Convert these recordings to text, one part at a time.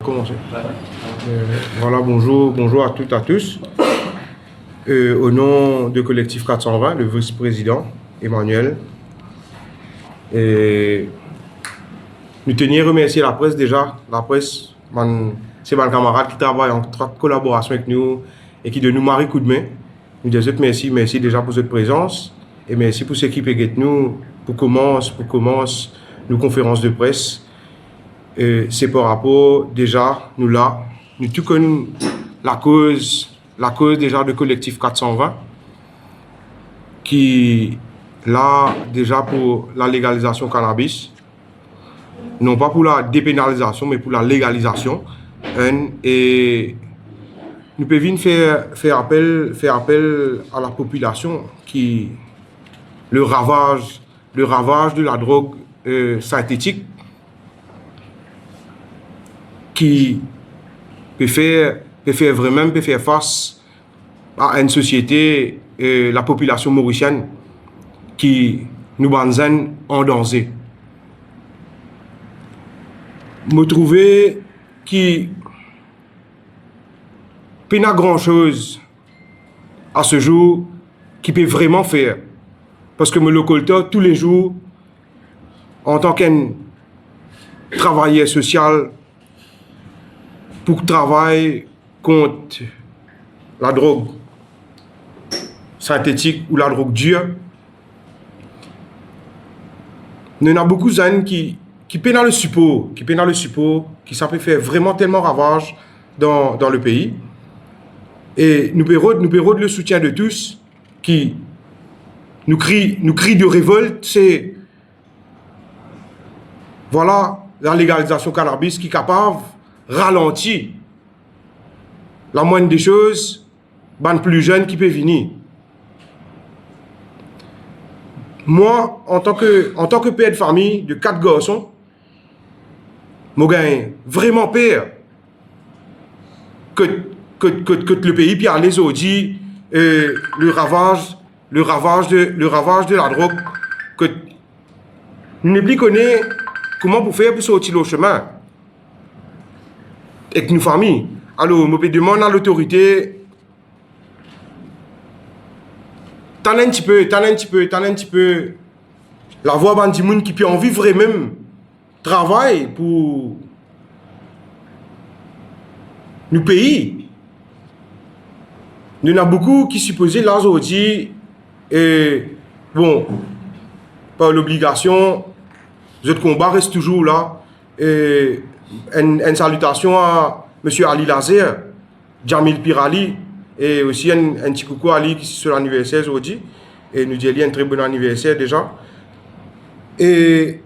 Commencer. Voilà, bonjour à toutes et à tous. Au nom du collectif 420, le vice-président Emmanuel, nous tenions à remercier la presse déjà. La presse, c'est mon camarade qui travaille en collaboration avec nous et qui donne nous marre coup de main. Nous disons merci déjà pour votre présence et merci pour ce qui peut être nous pour commencer nos conférences de presse. C'est par rapport déjà nous tout connaissons la cause déjà du collectif 420 qui là déjà pour la légalisation cannabis, non pas pour la dépénalisation mais pour la légalisation, et nous pouvons faire appel à la population qui le ravage de la drogue synthétique qui peut faire face à une société, la population mauricienne qui nous banzane en danger. Me trouver qui n'a grand chose à ce jour qui peut vraiment faire, parce que me le colta tous les jours en tant qu'un travailleur social pour travailler contre la drogue synthétique ou la drogue dure. Il y en a beaucoup de qui peinent dans le support, qui ça peut faire vraiment tellement ravage dans le pays. Et nous payons le soutien de tous qui nous crient de révolte, c'est voilà la légalisation cannabis qui est capable ralentir la moindre des choses, ban plus jeune qui peut venir. Moi, en tant que père de famille de 4 garçons, je gagne vraiment peur que le pays puis les audits, le ravage de la drogue, que nous ne plus connaît comment pour faire pour sortir le chemin avec nos familles. Alors, je demande à l'autorité, t'en un petit peu, la voix bandimoun qui peut en vivre même travail pour nos pays. Il y en a beaucoup qui supposaient là aujourd'hui, et bon, par l'obligation, notre combat reste toujours là. Et une salutation à M. Ali Lazer, Jamil Pirali, et aussi un petit coucou à Ali qui est sur l'anniversaire aujourd'hui. Et nous disons un très bon anniversaire déjà. Et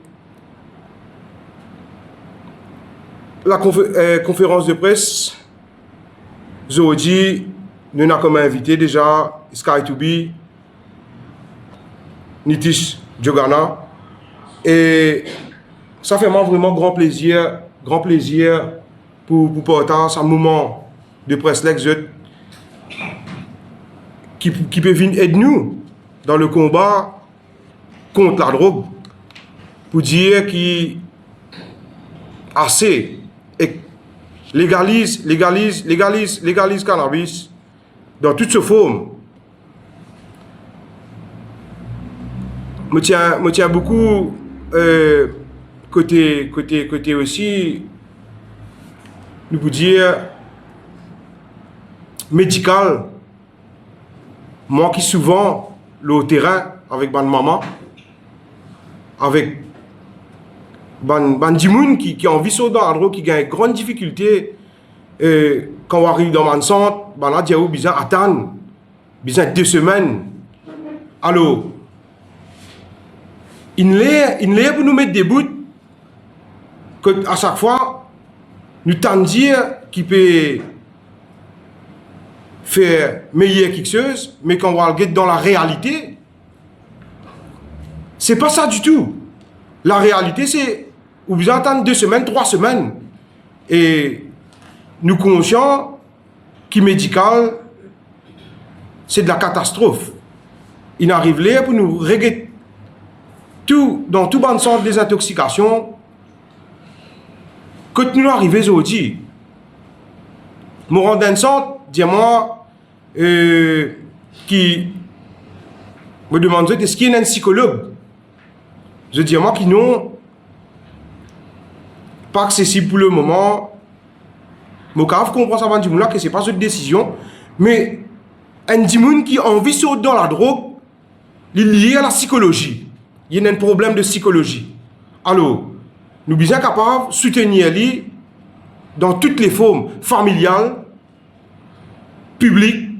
la conférence de presse, aujourd'hui, nous avons comme invité déjà Sky2B, Nitish Jogana. Et ça fait vraiment grand plaisir pour porter un moment de presse qui peut venir aider nous dans le combat contre la drogue, pour dire qu'il assez et légalise cannabis dans toutes ses formes. Me tient beaucoup côté aussi, nous pouvons dire médical. Moi qui souvent le terrain avec ma maman, avec bandimoun qui ont envie de dans la drogue, qui a une grande difficulté quand on arrive dans mon centre, là il y a besoin d'attendre 2 semaines. Alors il est pour nous mettre des bouts que à chaque fois nous tentons dire qu'il peut faire meilleur quelque chose, mais quand on va le dans la réalité, c'est pas ça du tout. La réalité, c'est vous besoin d'attendre 2 semaines, 3 semaines. Et nous conscients que médical, c'est de la catastrophe. Il arrive là pour nous régler tout, dans tout bon sens des intoxications, que nous arrivons aujourd'hui. me rend d'un centre, dis-moi, qui me demande est-ce qu'il y a un psychologue? Je dis à moi qui n'ont pas accessible pour le moment. Je comprends ça, que ce n'est pas une décision, mais un dimoun qui a envie de sauter dans la drogue, il est lié à la psychologie. Il y a un problème de psychologie. Alors, nous sommes capables de soutenir lui dans toutes les formes familiales, publiques,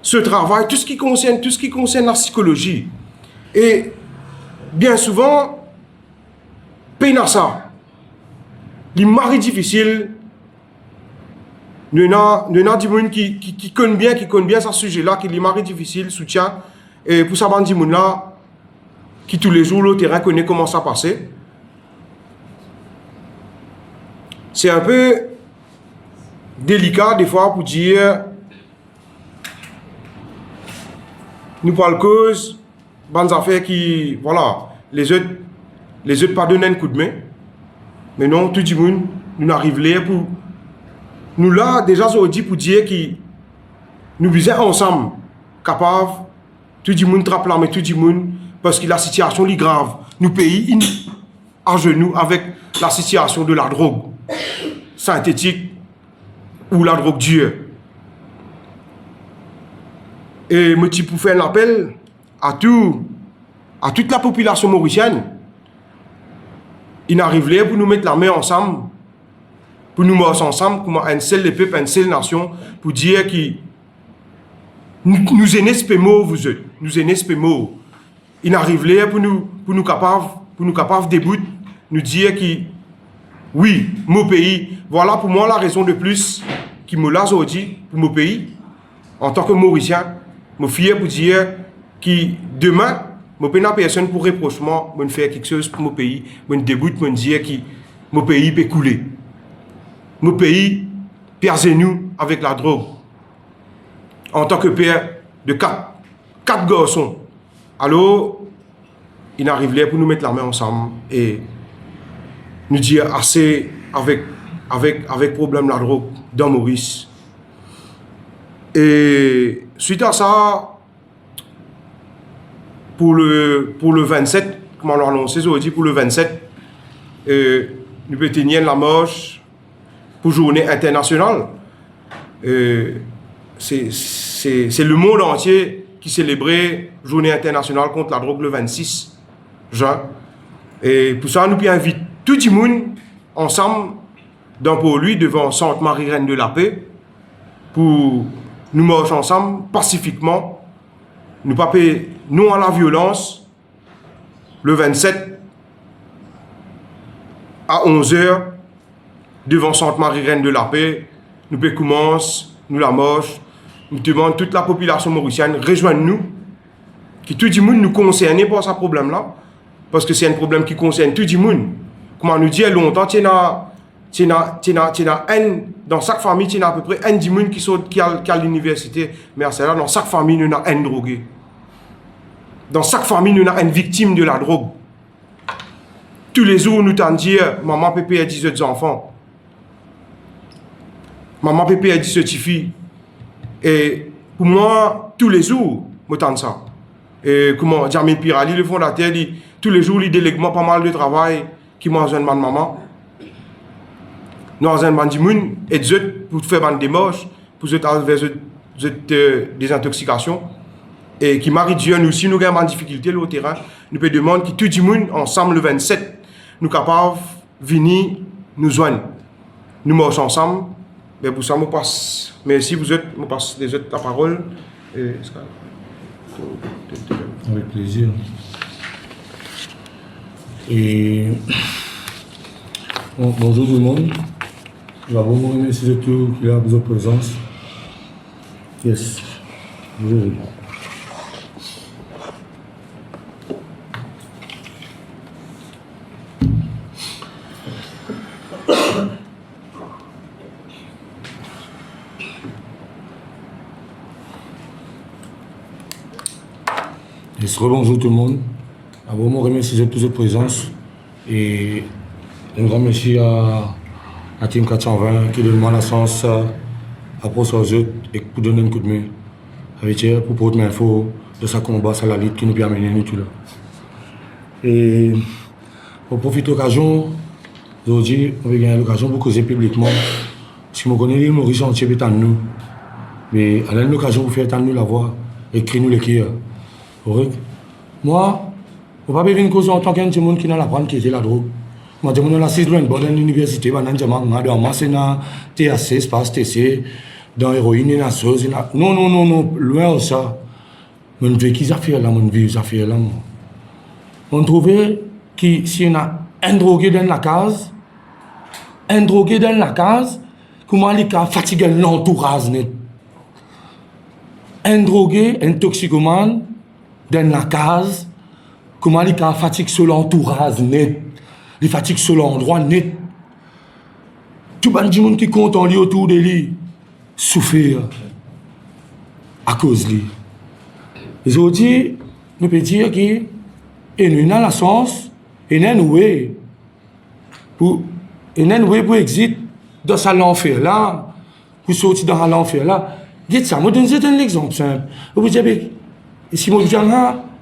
ce travail, tout ce qui concerne la psychologie. Et bien souvent, peine à ça. Les maris difficiles, nous avons des gens qui connaissent bien ce sujet-là, qui les maris difficiles, soutien. Et pour ça, des gens là, qui tous les jours, le terrain connaît comment ça passe. C'est un peu délicat des fois pour dire nous parlons cause, bonnes affaires qui, voilà, les autres pas donner un coup de main. Mais non, tout le monde, nous arrivons là pour. Nous là, déjà, ça dit pour dire que nous sommes ensemble, capables, tout le monde trappe là, mais tout le monde, parce que la situation est grave. Nous pays à genoux avec la situation de la drogue synthétique ou la drogue dure. Et moi, je pour faire un appel à toute la population mauricienne. Il arrive là pour nous mettre la main ensemble, pour nous mettre ensemble comme un seul peuple, une seule nation, pour dire que nous aimons vous êtes, nous aimons. Il arrive là pour nous capables début, nous dire que oui, mon pays, voilà pour moi la raison de plus qui me l'a dit pour mon pays, en tant que Mauricien, je suis fier pour dire que demain, je n'ai pas personne pour reprochement, je faire quelque chose pour mon pays, je débute, je dire que mon pays peut couler. Mon pays perd nous avec la drogue. En tant que père de quatre garçons. Alors, il arrive là pour nous mettre la main ensemble et nous dire assez avec problème la drogue dans Maurice. Et suite à ça, pour le 27, comme on l'a annoncé aujourd'hui, pour le 27, nous pouvons tenir la marche pour journée internationale. C'est le monde entier qui célébrait journée internationale contre la drogue le 26 juin. Et pour ça, nous pouvons inviter tout le monde ensemble dans pour lui devant Sainte Marie Reine de la Paix pour nous marcher ensemble pacifiquement. Nous pas payer non à la violence le 27 à 11h devant Sainte Marie Reine de la Paix. Nous pouvons commencer, nous la marche. Nous demandons toute la population mauricienne, rejoignez-nous, que tout le monde nous concerne par ce problème-là, parce que c'est un problème qui concerne tout le monde. Comme on nous dit longtemps, dans chaque famille, il y a à peu près un monde qui a l'université, mais à cela, dans chaque famille, il y a un drogué. Dans chaque famille, il y a une victime de la drogue. Tous les jours, nous t'en disons, maman, pépé a 18 enfants. Maman, pépé a 17 filles. Et pour moi, tous les jours, je tente ça. Et comment Jamil Pirali, le fondateur, dit, tous les jours, il délègue pas mal de travail qui m'a besoin de maman. Nous avons besoin de monde et pour faire des démarches, pour des intoxications. Et qui marie Dieu, nous aussi, nous avons des difficultés au terrain. Nous pouvons demander que tout le monde, ensemble, le 27, nous sommes capables de venir nous joindre. Nous marchons ensemble. Mais pour ça, je passe. Mais si vous êtes, je passe les autres la parole. Avec plaisir. Et bonjour tout le monde. Je vais vous remercier de tout qui a besoin de présence. Yes. Bonjour. Bonjour tout le monde. Vraiment remercier de toute votre présence et un grand merci à à Team 420 qui donne la chance à pour aux autres et pour donner un coup de main. Avec eux, pour porter l'info de sa combat, ça la lutte qui nous permet de tout là. Et pour profiter de l'occasion, aujourd'hui, on va gagner l'occasion pour causer publiquement. Si on connaît l'île Maurice, on tient à nous. Mais à l'occasion pour faire nous la voix, écris-nous les cœurs. Moi, on ne va pas venir causer en tant qu'un monde qui n'a la prendre qui était la drogue. Moi, je suis assisté dans l'université, dans le Massena, THC, espace TC, dans l'héroïne, dans la sauce. Non, loin de ça. Je ne veux qu'ils affaires là, je veux affaires là. On trouvait que si on a un drogué dans la case, comment il a fatigué l'entourage net. Un drogué, un toxicomane, dans la case, comment il a fatigué sur l'entourage net. Il fatigue sur l'endroit net. Tout le monde qui compte en lui autour de lui souffrir à cause de lui. Aujourd'hui, nous pouvons dire que nous avons la chance, nous avons pour exit dans ce l'enfer là, pour sortir dans l'enfer là. Dites ça, moi je donne un exemple simple. Vous dites, si moi je dis,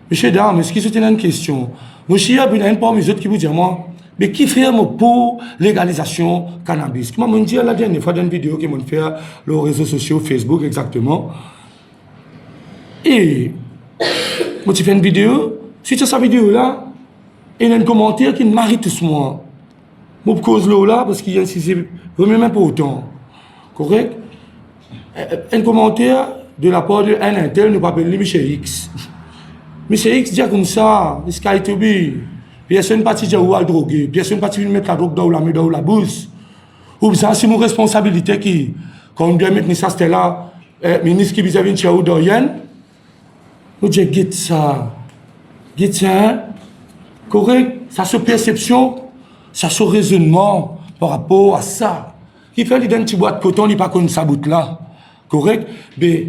monsieur dame, est-ce que c'est une question? Moi je suis un parmi les autres qui vous disent, moi, mais qui fait pour légalisation cannabis? Comment me dit la dernière fois dans une vidéo qui m'a fait les réseaux sociaux, Facebook exactement. Et moi tu fais une vidéo, suite à cette vidéo là, il y a un commentaire qui m'arrête tout moi. Moi cause là parce qu'il y a insisté même pas autant. Correct? Un commentaire de la part de un intel nous appelle Michel X. Michel X dit comme ça, it's sky to be. Personne ne partit de où à droguer, personne ne partit de mettre la drogue dans la bouche. Ou bien c'est mon responsabilité qui, quand on doit mettre ça, c'était là, ministre qui vis-à-vis de Tchaou d'Orient. Nous disons, get ça, correct, ça se perception, ça se raisonnement par rapport à ça. Il fait l'idée d'un petit boît de coton, il n'est pas comme ça bout là, correct, mais,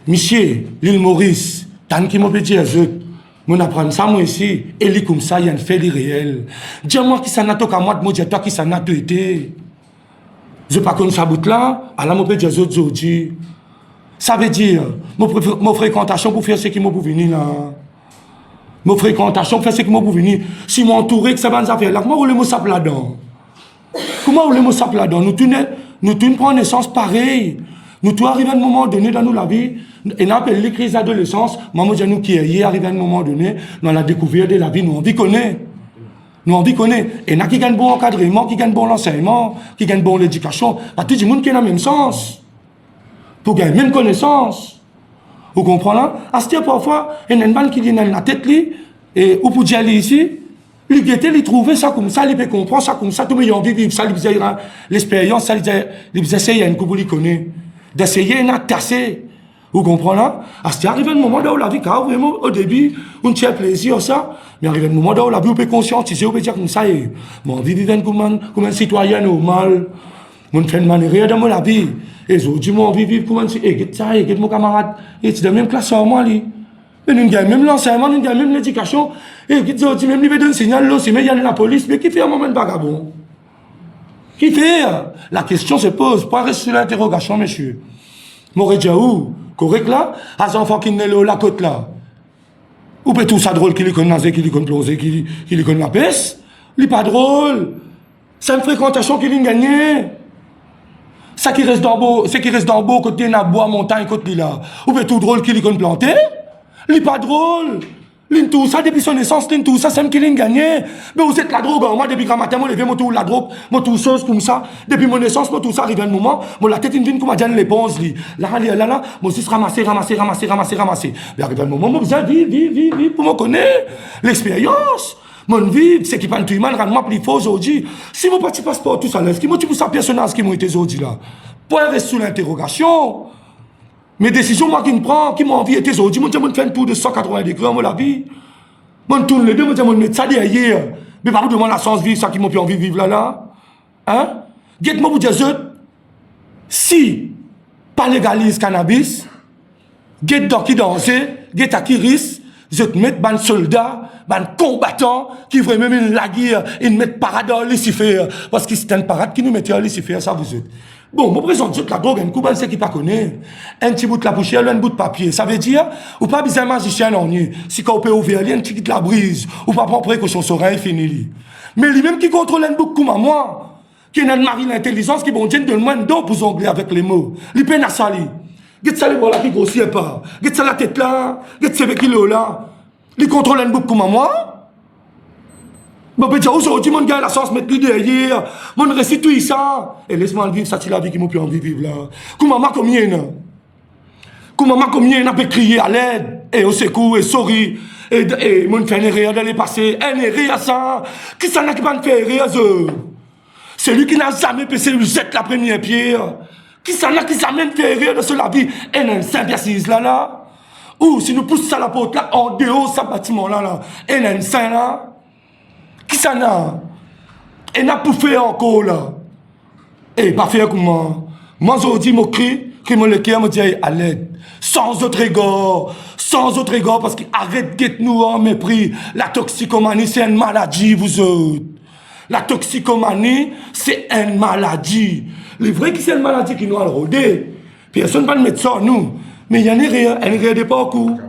monsieur, l'île Maurice, tant qu'il m'a dit à eux, mon apprendre ça moi ici et lui comme ça il y a un fait réel. Dis-moi qui ça n'a pas moi de toi qui ça n'a pas été. Je pas comme ça bout là, à la mon petit autres aujourd'hui. Ça veut dire mon fréquentation pour faire ce qui m'a pour venir là. Mon fréquentation pour faire ce qui m'a pour venir. Si m'entourer que ça va nous affaire là, comment vous le mot sap là-dedans? Comment vous le mot sap là-dedans? Nous tous prenons naissance pareil. Nous tous arrivons à un moment donné dans la vie. Et on appelle les crises d'adolescence, maman dit nous qui est arrivé à un moment donné, dans la découverte de la vie, nous on vit connaît. Et il y a qui gagne bon encadrement, qui gagne bon enseignement, qui gagne bon l'éducation. Pas tout le monde qui a le même sens. Pour gagner la même connaissance. Vous comprenez? À ce moment parfois, il y a une balle qui vient dans la tête, et ou pour dire ici, il guettait, il trouvait ça comme ça, il peut comprendre ça comme ça, tout le monde a envie de vivre ça, il faisait l'expérience, ça, il faisait essayer, il y a une couple qui connaît. D'essayer, il a tassé. Vous comprenez? À ce arrive un moment où la vie, vraiment, au début, on tient plaisir, ça, mais arrive un moment où la vie, on peut conscientiser, on peut dire comme ça, et mon vie vivant comme un citoyen normal, on fait une manière dans la vie, et aujourd'hui, mon vie vivre comme un citoyen, et ça, et mon camarade, et c'est dans la même classe en moi, mais nous gagnons même l'enseignement, nous gagnons même l'éducation, et aujourd'hui, même, il veut donner un signal, là aussi, mais il y a la police, mais qui fait un moment de vagabond? Qui fait? La question se pose, pas rester sur l'interrogation, monsieur. M'aurait dit où? Correct là? À ces enfants qui n'est là, la côte là. Ou peut tout ça drôle qu'il connaît naser, qu'il connaît plongé, qu'il connaît la peste? Il n'est pas drôle. C'est une fréquentation qu'il a gagné. Ça qui reste dans le beau, côté na bois, montagne, côté là. Ou peut tout drôle qu'il connaît planté? Il n'est pas drôle. Tout ça, depuis son naissance, tout ça, c'est un qui l'a gagné. Mais vous êtes la drogue, moi, depuis quand matin, moi, levé, moi, tout la drogue, moi, tout chose comme ça. Depuis mon naissance, moi, tout ça arrive à un moment, moi, la tête, une vine, comme à l'éponge, là, moi, aussi, ramasser. Mais arrive à un moment, moi, vous avez vivre, pour me connaître l'expérience. Mon vie, c'est qui parle tout le monde, rend-moi plus fort aujourd'hui. Si mon petit passeport, tout ça, là, ce qui m'a dit pour sa personnage qui m'a été aujourd'hui, là, pour rester sous l'interrogation. Mes décisions, moi, qui me prend, qui m'ont envie, et aujourd'hui, moi, je fais un tour de 180 degrés, moi, la vie. Moi, je tourne les deux, moi, je mets ça derrière. Mais par contre, moi, la chance de vivre, ça qui m'a pu envie de vivre là. Hein? Dites-moi, vous dire, si, pas légalise cannabis, get dans qui danser, get à qui risque, Je te mets ban soldat, ban combattant, qui vraiment une la guerre, ils mettent parade à Lucifer. Parce que c'est un parade qui nous mettait à Lucifer, ça vous êtes. Bon, je présente la drogue, un coup, c'est qui pas connaît. Un petit bout de la poussière, un bout de papier. Ça veut dire, ou pas besoin de magicien en nu. Si quand on peut ouvrir, il y a un petit de la brise, ou pas prendre précaution sur rien, fini. Mais lui-même qui contrôle un bout comme moi, qui est un mari d'intelligence, qui bon Dieu donne moins de dents pour jongler avec les mots. Il peine à sali. Get ça les bras là qui grossit pas. Get ça la tête là, get ça avec kilos là. Il contrôle un bout comme moi. Bon, ben, aujourd'hui, mon gars, la chance de mettre lui derrière. Mon récit tout ça. Et laisse-moi vivre, ça, c'est la vie qui m'a pu envie de vivre là. Comment m'a combien n'a pas crié à l'aide, et au secours, et sorry. Et mon fait un erreur d'aller passer. Un erreur à ça. Qui ça n'a pas fait erreur, c'est lui qui n'a jamais passé, lui jette la première pierre. Qui ça n'a jamais fait erreur de la vie. Et un saint assise là. Ou si nous poussons ça la porte là, en dehors, ce bâtiment là. Et un saint là. Qui ça n'a? Et n'a pas fait encore là. Et pas fait comment? Moi, je dis, mon cri, que mon le cœur me dit à l'aide. Sans autre égard, parce qu'il arrête d'être nous en mépris. La toxicomanie, c'est une maladie, vous autres. La toxicomanie, c'est une maladie. Le vrai que c'est une maladie qui nous a rodé. Personne ne va mettre ça en nous. Mais il y en a rien, elle ne regarde pas au coup.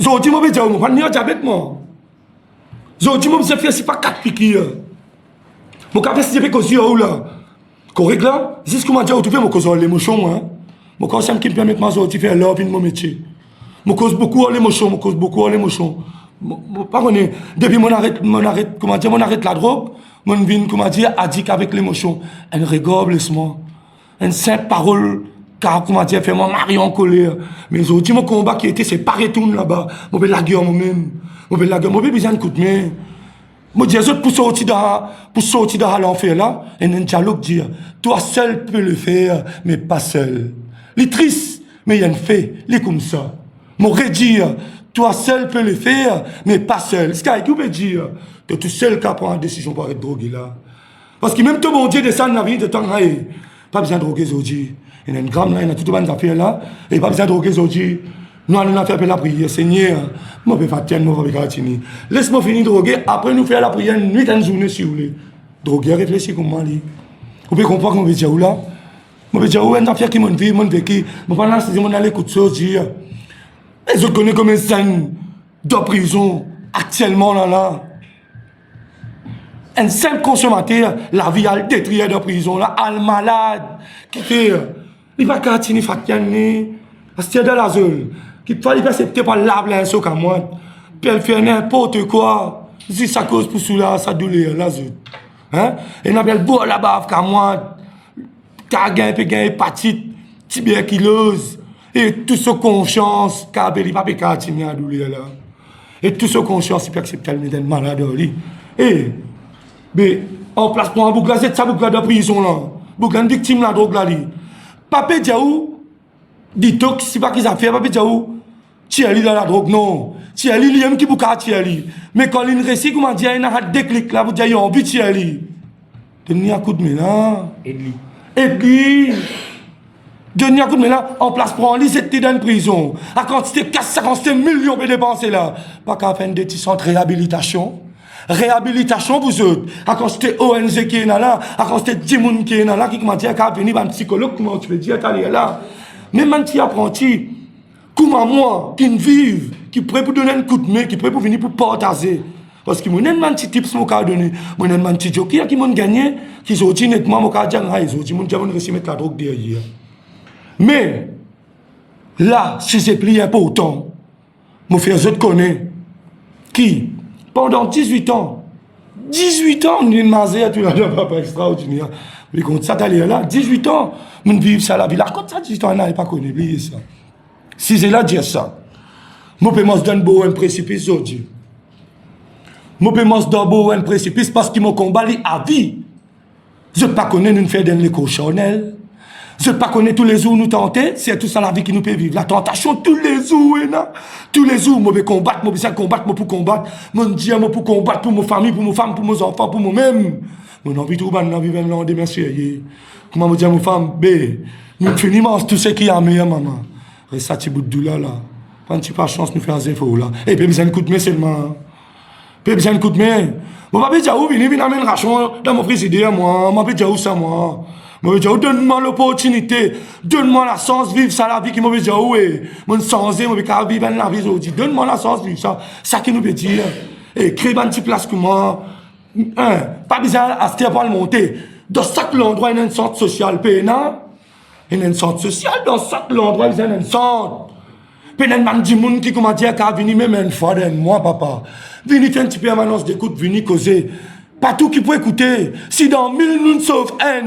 Je dis, moi, je vais dire, moi, je vais diabète, moi. Je dis, moi, je fais pas 4 piqûres. Mon café, c'est pas cause là. Correct là? C'est ce que m'a dit, tu fais mon cause l'émotion, hein. Mon cause, c'est qui me permet de m'en faire love in mon métier. Mon cause beaucoup l'émotion, Pas qu'on est, depuis mon arrête la drogue, mon vie, comment dire, addict avec l'émotion. Un regard, laisse-moi. Une simple parole, car, comment dire, fait mon mari en colère. Mais je dis, mon combat qui était, c'est pas retourner là-bas. Mon bel la guerre moi-même. Mon bel besoin de coup de main. Moi, je dis, pour sortir de l'enfer là, et un dialogue dire, toi seul peux le faire, mais pas seul. Il est triste, mais il y a une fait, il est comme ça. Moi, dire, toi seul peux le faire, mais pas seul. Ce qu'il peut dire, tu es tout seul qui prend une décision pour être drogué là. Parce que même tout bon Dieu descend dans la vie de temps, pas besoin de droguer aujourd'hui. Il y a une gramme là, il y a toutes les affaires là, et pas besoin de droguer aujourd'hui. Nous allons faire la prière, Seigneur. Je vais faire moi avec Gatini. Laisse-moi finir de droguer, après nous faire la prière une nuit et une journée si vous voulez. Droguer, réfléchir comment aller. Vous pouvez comprendre comment je vais dire là. Je vais dire, où est-ce que mon vie, mon vécu, je vais lancer mon aller coup de sortir. Et je connais comme un scène de prison actuellement là. Un simple consommateur, la vie a le détruit de prison là, al malade, qui fait, il va Gatini, Fatiani, Astia de la zone. Qui peut accepter par l'arbre sur moi. Puis elle fait n'importe quoi. Si ça cause pour cela, ça douleur, la zone. Hein? Et elle appelle boire la bave comme moi. T'as gagné hépatite, tuberculose. Et tout ce confiance, il va pas continuer à douleur là. Et tout ce confiance, il peut accepter le malade. Et, mais, en place pour un bouclage, c'est ça bouclage de prison là. Bouclage victime la drogue là. Papa Diaou, detox, c'est pas qu'ils ont fait, papa Diaou. Thierry dans la drogue, non. Thierry, il aime qui bouca Thierry. Mais quand il récit, comment dire, il a un déclic là, vous dire, il a envie de Thierry. Donnez un coup de main là. Aide-lui. Donnez un coup de main là, en place pour un lit, c'était dans une prison. À quantité 450 millions de dépenser là. Pas qu'à faire des petits centres de réhabilitation. Réhabilitation, vous autres. À quantité ONG qui est là, à quantité Dimoun qui est là, qui comment dire, qu'à venir un psychologue, comment tu veux dire, t'allais là. Même un petit apprenti. Comment moi, qui vive, qui prêt pour donner un coup de main, qui prêt pour venir pour partager. Parce que moi, j'ai un petit tips que je donné. Moi, j'ai un petit jockey qui m'a gagné, qui sont dit nettement, moi, je dis, moi, j'ai réussi à mettre la drogue derrière. Mais, là, si c'est plus important, mon frère, je te connais, qui, pendant 18 ans, on est masé à tout le monde, pas extraordinaire. Mais quand ça, t'allais là, 18 ans, on vit ça la vie. Là, quand ça, 18 ans, on n'a pas connu, oubliez ça. Si c'est là dire ça, moi je me donne un précipice aujourd'hui. Moi je me donne un précipice parce que mon combat est à vie. Je ne connais pas une fête dans les cochonnels. Je ne connais pas tous les jours nous tenter. C'est tout ça la vie qui nous peut vivre. La tentation tous les jours. Tous les jours, moi je combattre, moi je combattre, moi pour combattre. Mon Dieu, moi pour combattre pour ma famille, pour ma femme, pour mes enfants, pour moi-même. Mon envie de trouver une vie vers l'an de merci. Comment me dire ma femme, nous finissons tout ce qui est à meilleur maman. Et ça, tu bout de douleur là. on n'a pas chance de nous faire des infos là. Et puis, besoin de coup de main seulement. Puis, besoin de coup de main. Bon, ma dire où venir amener rachon dans mon président, moi. Ma dire où ça, moi. Moi, dire où donne-moi l'opportunité. Donne-moi la chance de vivre ça, la vie qui m'a dit où est. Mon sens, moi, je vivre la vie aujourd'hui. Donne-moi la chance de vivre ça. Ça qui nous veut dire. Et créer une petite place comme moi. Pas besoin à ce qu'il y a pas le monter. Dans chaque endroit, il y a un centre social. Il y a un centre social. Dans chaque endroit, il y a un centre. Puis il y a un monde qui m'a dit qu'à venir même une fois d'un mois, papa. Venez faire un petit permanence d'écoute, venez causer. Pas tout qui peut écouter. Si dans 1000 nous sauvons un,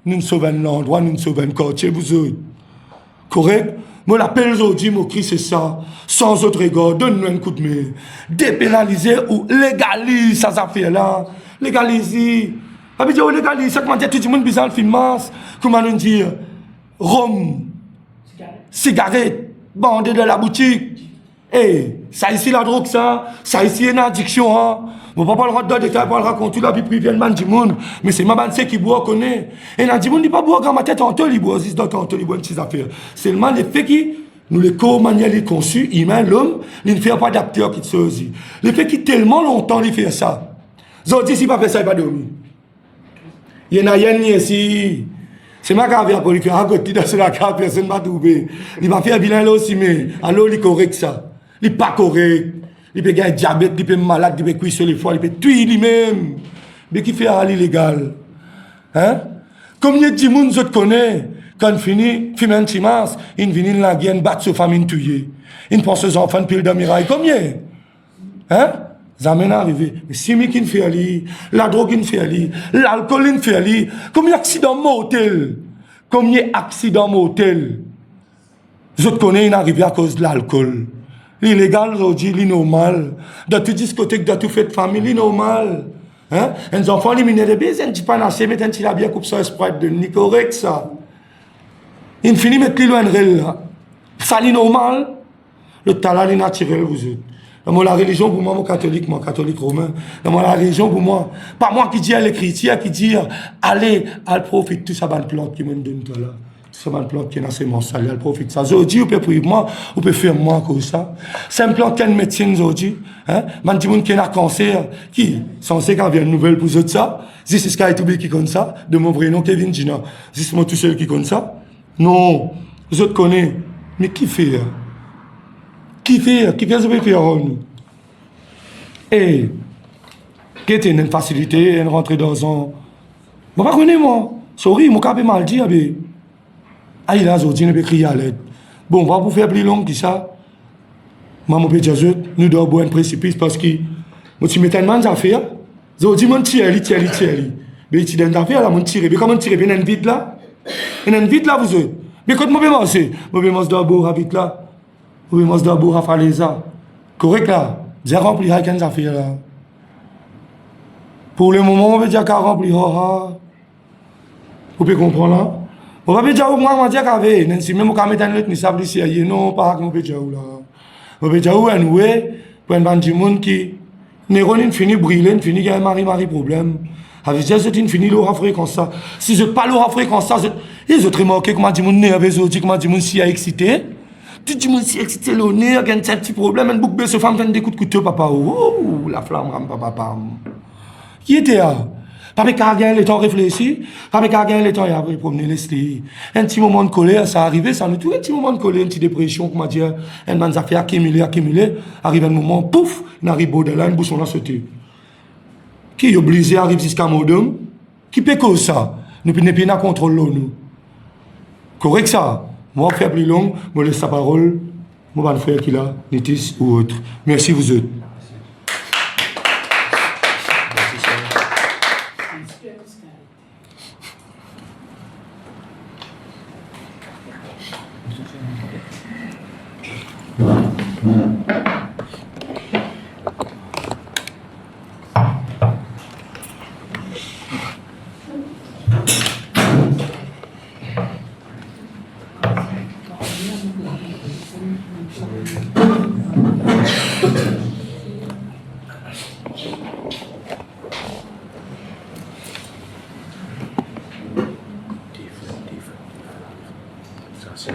nous sauvons l'endroit, nous sauvons un quartier, vous autres. Correct? Moi, l'appel aujourd'hui, mon cri, c'est ça. Sans autre égard, donne-nous un coup de main. Dépénaliser ou légaliser ces affaires-là. Légaliser. Pas dire légaliser, ça comment dire, tout le monde bizarre le film, comment nous dire, rhum, cigarette, bandé de la boutique. Eh, ça ici la drogue, ça ici une addiction, hein. Bon, papa le droit de détail, pas le raconter la vie privée de monde, mais c'est ma bande qui boit, connaît. Et n'a dit, monde, il pas boire dans ma tête, en tout, il boit, il boit, il boit une petite affaire. Seulement les faits qui, nous les co-manières conçus, humain, l'homme, il ne fait pas d'acteur qui se aussi. Les faits qui tellement longtemps, il fait ça. Zodi, s'il pas fait ça, il va dormir. Il y en a rien ici. C'est ma carrière pour lui faire un côté dans la carte, personne ne m'a trouvé. Il va faire bilan là aussi, mais alors il est correct ça. Il n'est pas correct. Il peut gagner diabète, il peut malade, il peut cuisser les fois, il peut tuer lui-même. Mais qui fait à l'illégal? Hein? Combien de gens vous connaissez quand il finit, il un petit mas, il vient la guerre, il bat sa famille tuer. Il pense aux enfants de pile de miraille. Combien? Hein? Ça m'est arrivé. Mais si qui fait ali, la drogue qui fait ali, l'alcool qui fait ali, combien d'accidents mortels? Combien d'accidents mortels? Je te connais, il arrivé à cause de l'alcool. L'illégal aujourd'hui, l'normal. Dans toute discothèque, dans toute fête famille, l'normal. Hein? Les enfants, les mineurs de baiser, un petit panaché, mettre un petit labia, coupe ça, sprite de ni correct ça. Il finit mettre loin de là. Ça, l'normal. Le talent, il naturel, vous êtes. Dans la religion, pour moi, catholique romain. Dans la religion, pour moi, pas moi qui dis à l'écriture, qui dit, allez, elle profite tout ça, bonne plante qui me donne là. Tout ça, bonne plante qui est dans ces morceaux, elle profite ça. Aujourd'hui, vous pouvez prier moi, vous pouvez faire moi comme ça. C'est un plante qui a une médecine aujourd'hui. Hein? Man dit, qui a un cancer, qui, censé qu'il y ait une nouvelle pour eux ça. C'est Sky to be qui connaît ça. De mon vrai nom, Kevin Gina. C'est moi tout seul qui connaît ça. Non, vous autres connaissez. Mais qui fait? Qui fait ce que fait nous? Et, qui était une facilité, une rentrée dans un. Je ne connais pas, moi. Sorry, mon cap est mal dit. Ah, il a aujourd'hui, il peut crier à l'aide. Bon, on va vous faire plus long que ça. Maman peut dire, nous devons boire un précipice parce que. Moi, tu mets tellement d'affaires. Aujourd'hui, mon tire. Mais tu donnes d'affaires, là, mon tire. Mais comment tirer? Il y a une vide là. Il y a une vide là, vous êtes. Mais quand je vais manger, je vais manger d'abord vite là. Oui, moi, je dois boire à faire ça. Correct là. J'ai rempli avec une affaire là. Pour le moment, on veut dire qu'à remplir. Vous pouvez comprendre là? On va dire, moi, on va dire qu'avec. Si même on va mettre un autre, ça veut dire, non, pas qu'on peut dire là. On peut dire, ouais, nous, pour un bande de monde qui. Néron, finit brûler, finit qu'il y a un mari problème. Avec ça, c'est une finie l'aura fréquence ça. Si je parle l'aura fréquence ça, ils ont remarqué comment dit mon nez avec eux, comment dit mon si a excité. Tu dis, moi, si excité le nez, il y a un petit problème, une boucle de ce femme fait des coups de couteau, papa. Ouh, la flamme, papa. Qui était là? Pas avec quelqu'un, le temps réfléchi, pas avec quelqu'un, le temps, il a promené les un petit moment de colère, ça arrivait, ça nous tout, un petit moment de colère, une petite dépression, comment dire, un man ça fait accumuler, arrive un moment, pouf, il arrive borderline, bouchon a sauté. Qui est obligé, arrive jusqu'à Modem, qui peut cause ça? Nous ne pas contrôle nous. Correct ça? Moi, je fais plus long, je laisse la parole, je vais le faire qu'il a, Nitis ou autre. Merci vous autres. Ça, c'est...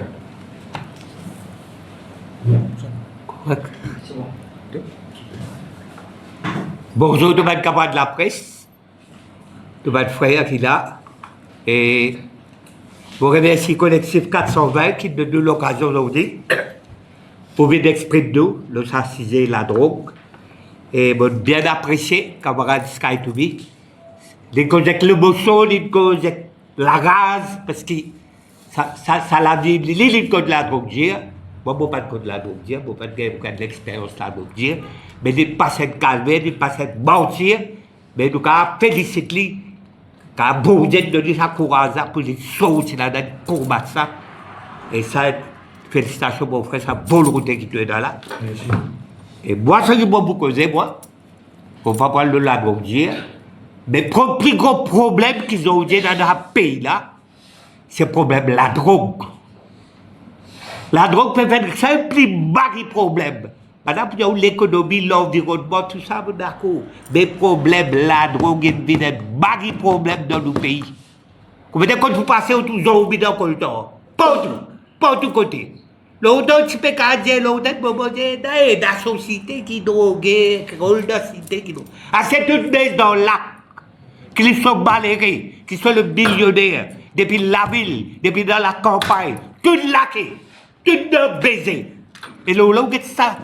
Bonjour de votre camarade de la presse, de votre frère qui est là, et vous remercie le collectif 420 qui nous donne l'occasion aujourd'hui pour venir exprimer nous, le saciser la drogue, et bon, bien apprécié, camarade Sky to be, les causes avec l'émotion, les causes avec la rage, parce que ça la vie, les causes de la drogue, moi, je ne pas de code de la drogue, je ne pas de l'expérience de la drogue, mais il ne pas cette calmer, il ne pas cette mentir, mais nous avons félicité, nous avons bourgé de donner sa courage pour les sortir dans le combat ça. Et ça, félicitations mon frère, ça volonté qui est là. Et moi, ça qui m'a beaucoup causé, moi, on va parler de la drogue, mais le plus gros problème qu'ils ont eu dans ce pays-là, c'est le problème de la drogue. La drogue peut être un plus bas problème. Madame, il y a l'économie, l'environnement, tout ça, d'accord. Mais le problème, la drogue est un bas problème dans nos pays. Comment dire, quand vous passez autour zombies dans le temps, pas tout côté. L'autre, tu peux dire, l'autre, la société qui drogue, la société qui drogue. Ah, c'est toute des dans le lac, qui sont balayés, qui sont le millionnaire, depuis la ville, depuis dans la campagne, tout laqué. Tout de baiser. Et là, ça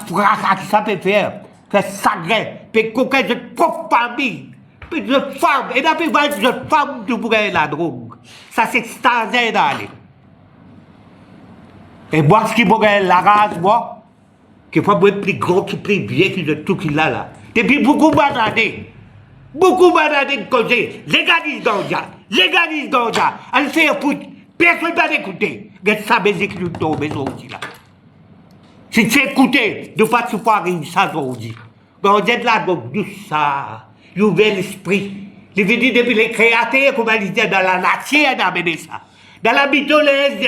fracasse, ça peut faire sagrin, puis coquin de propre famille, puis de femme, et puis de femme de bourrer la drogue. Ça s'extase d'aller. Et moi, ce qui bourrait la race, moi, qui faut être plus gros, qui plus bien que tout qu'il a là. Depuis beaucoup de causer, légalise Ganja, elle fait un foot. Personne ne va l'écouter. Regarde ça, mais qui nous tombe aujourd'hui là. Si tu écoutes, de fois tu peux arriver ça aujourd'hui. Mais on dit là, donc, tout ça, l'ouvert l'esprit. Les venus depuis les créateurs, comme on dit, dans la nature, on a amené ça. Dans la mythologie,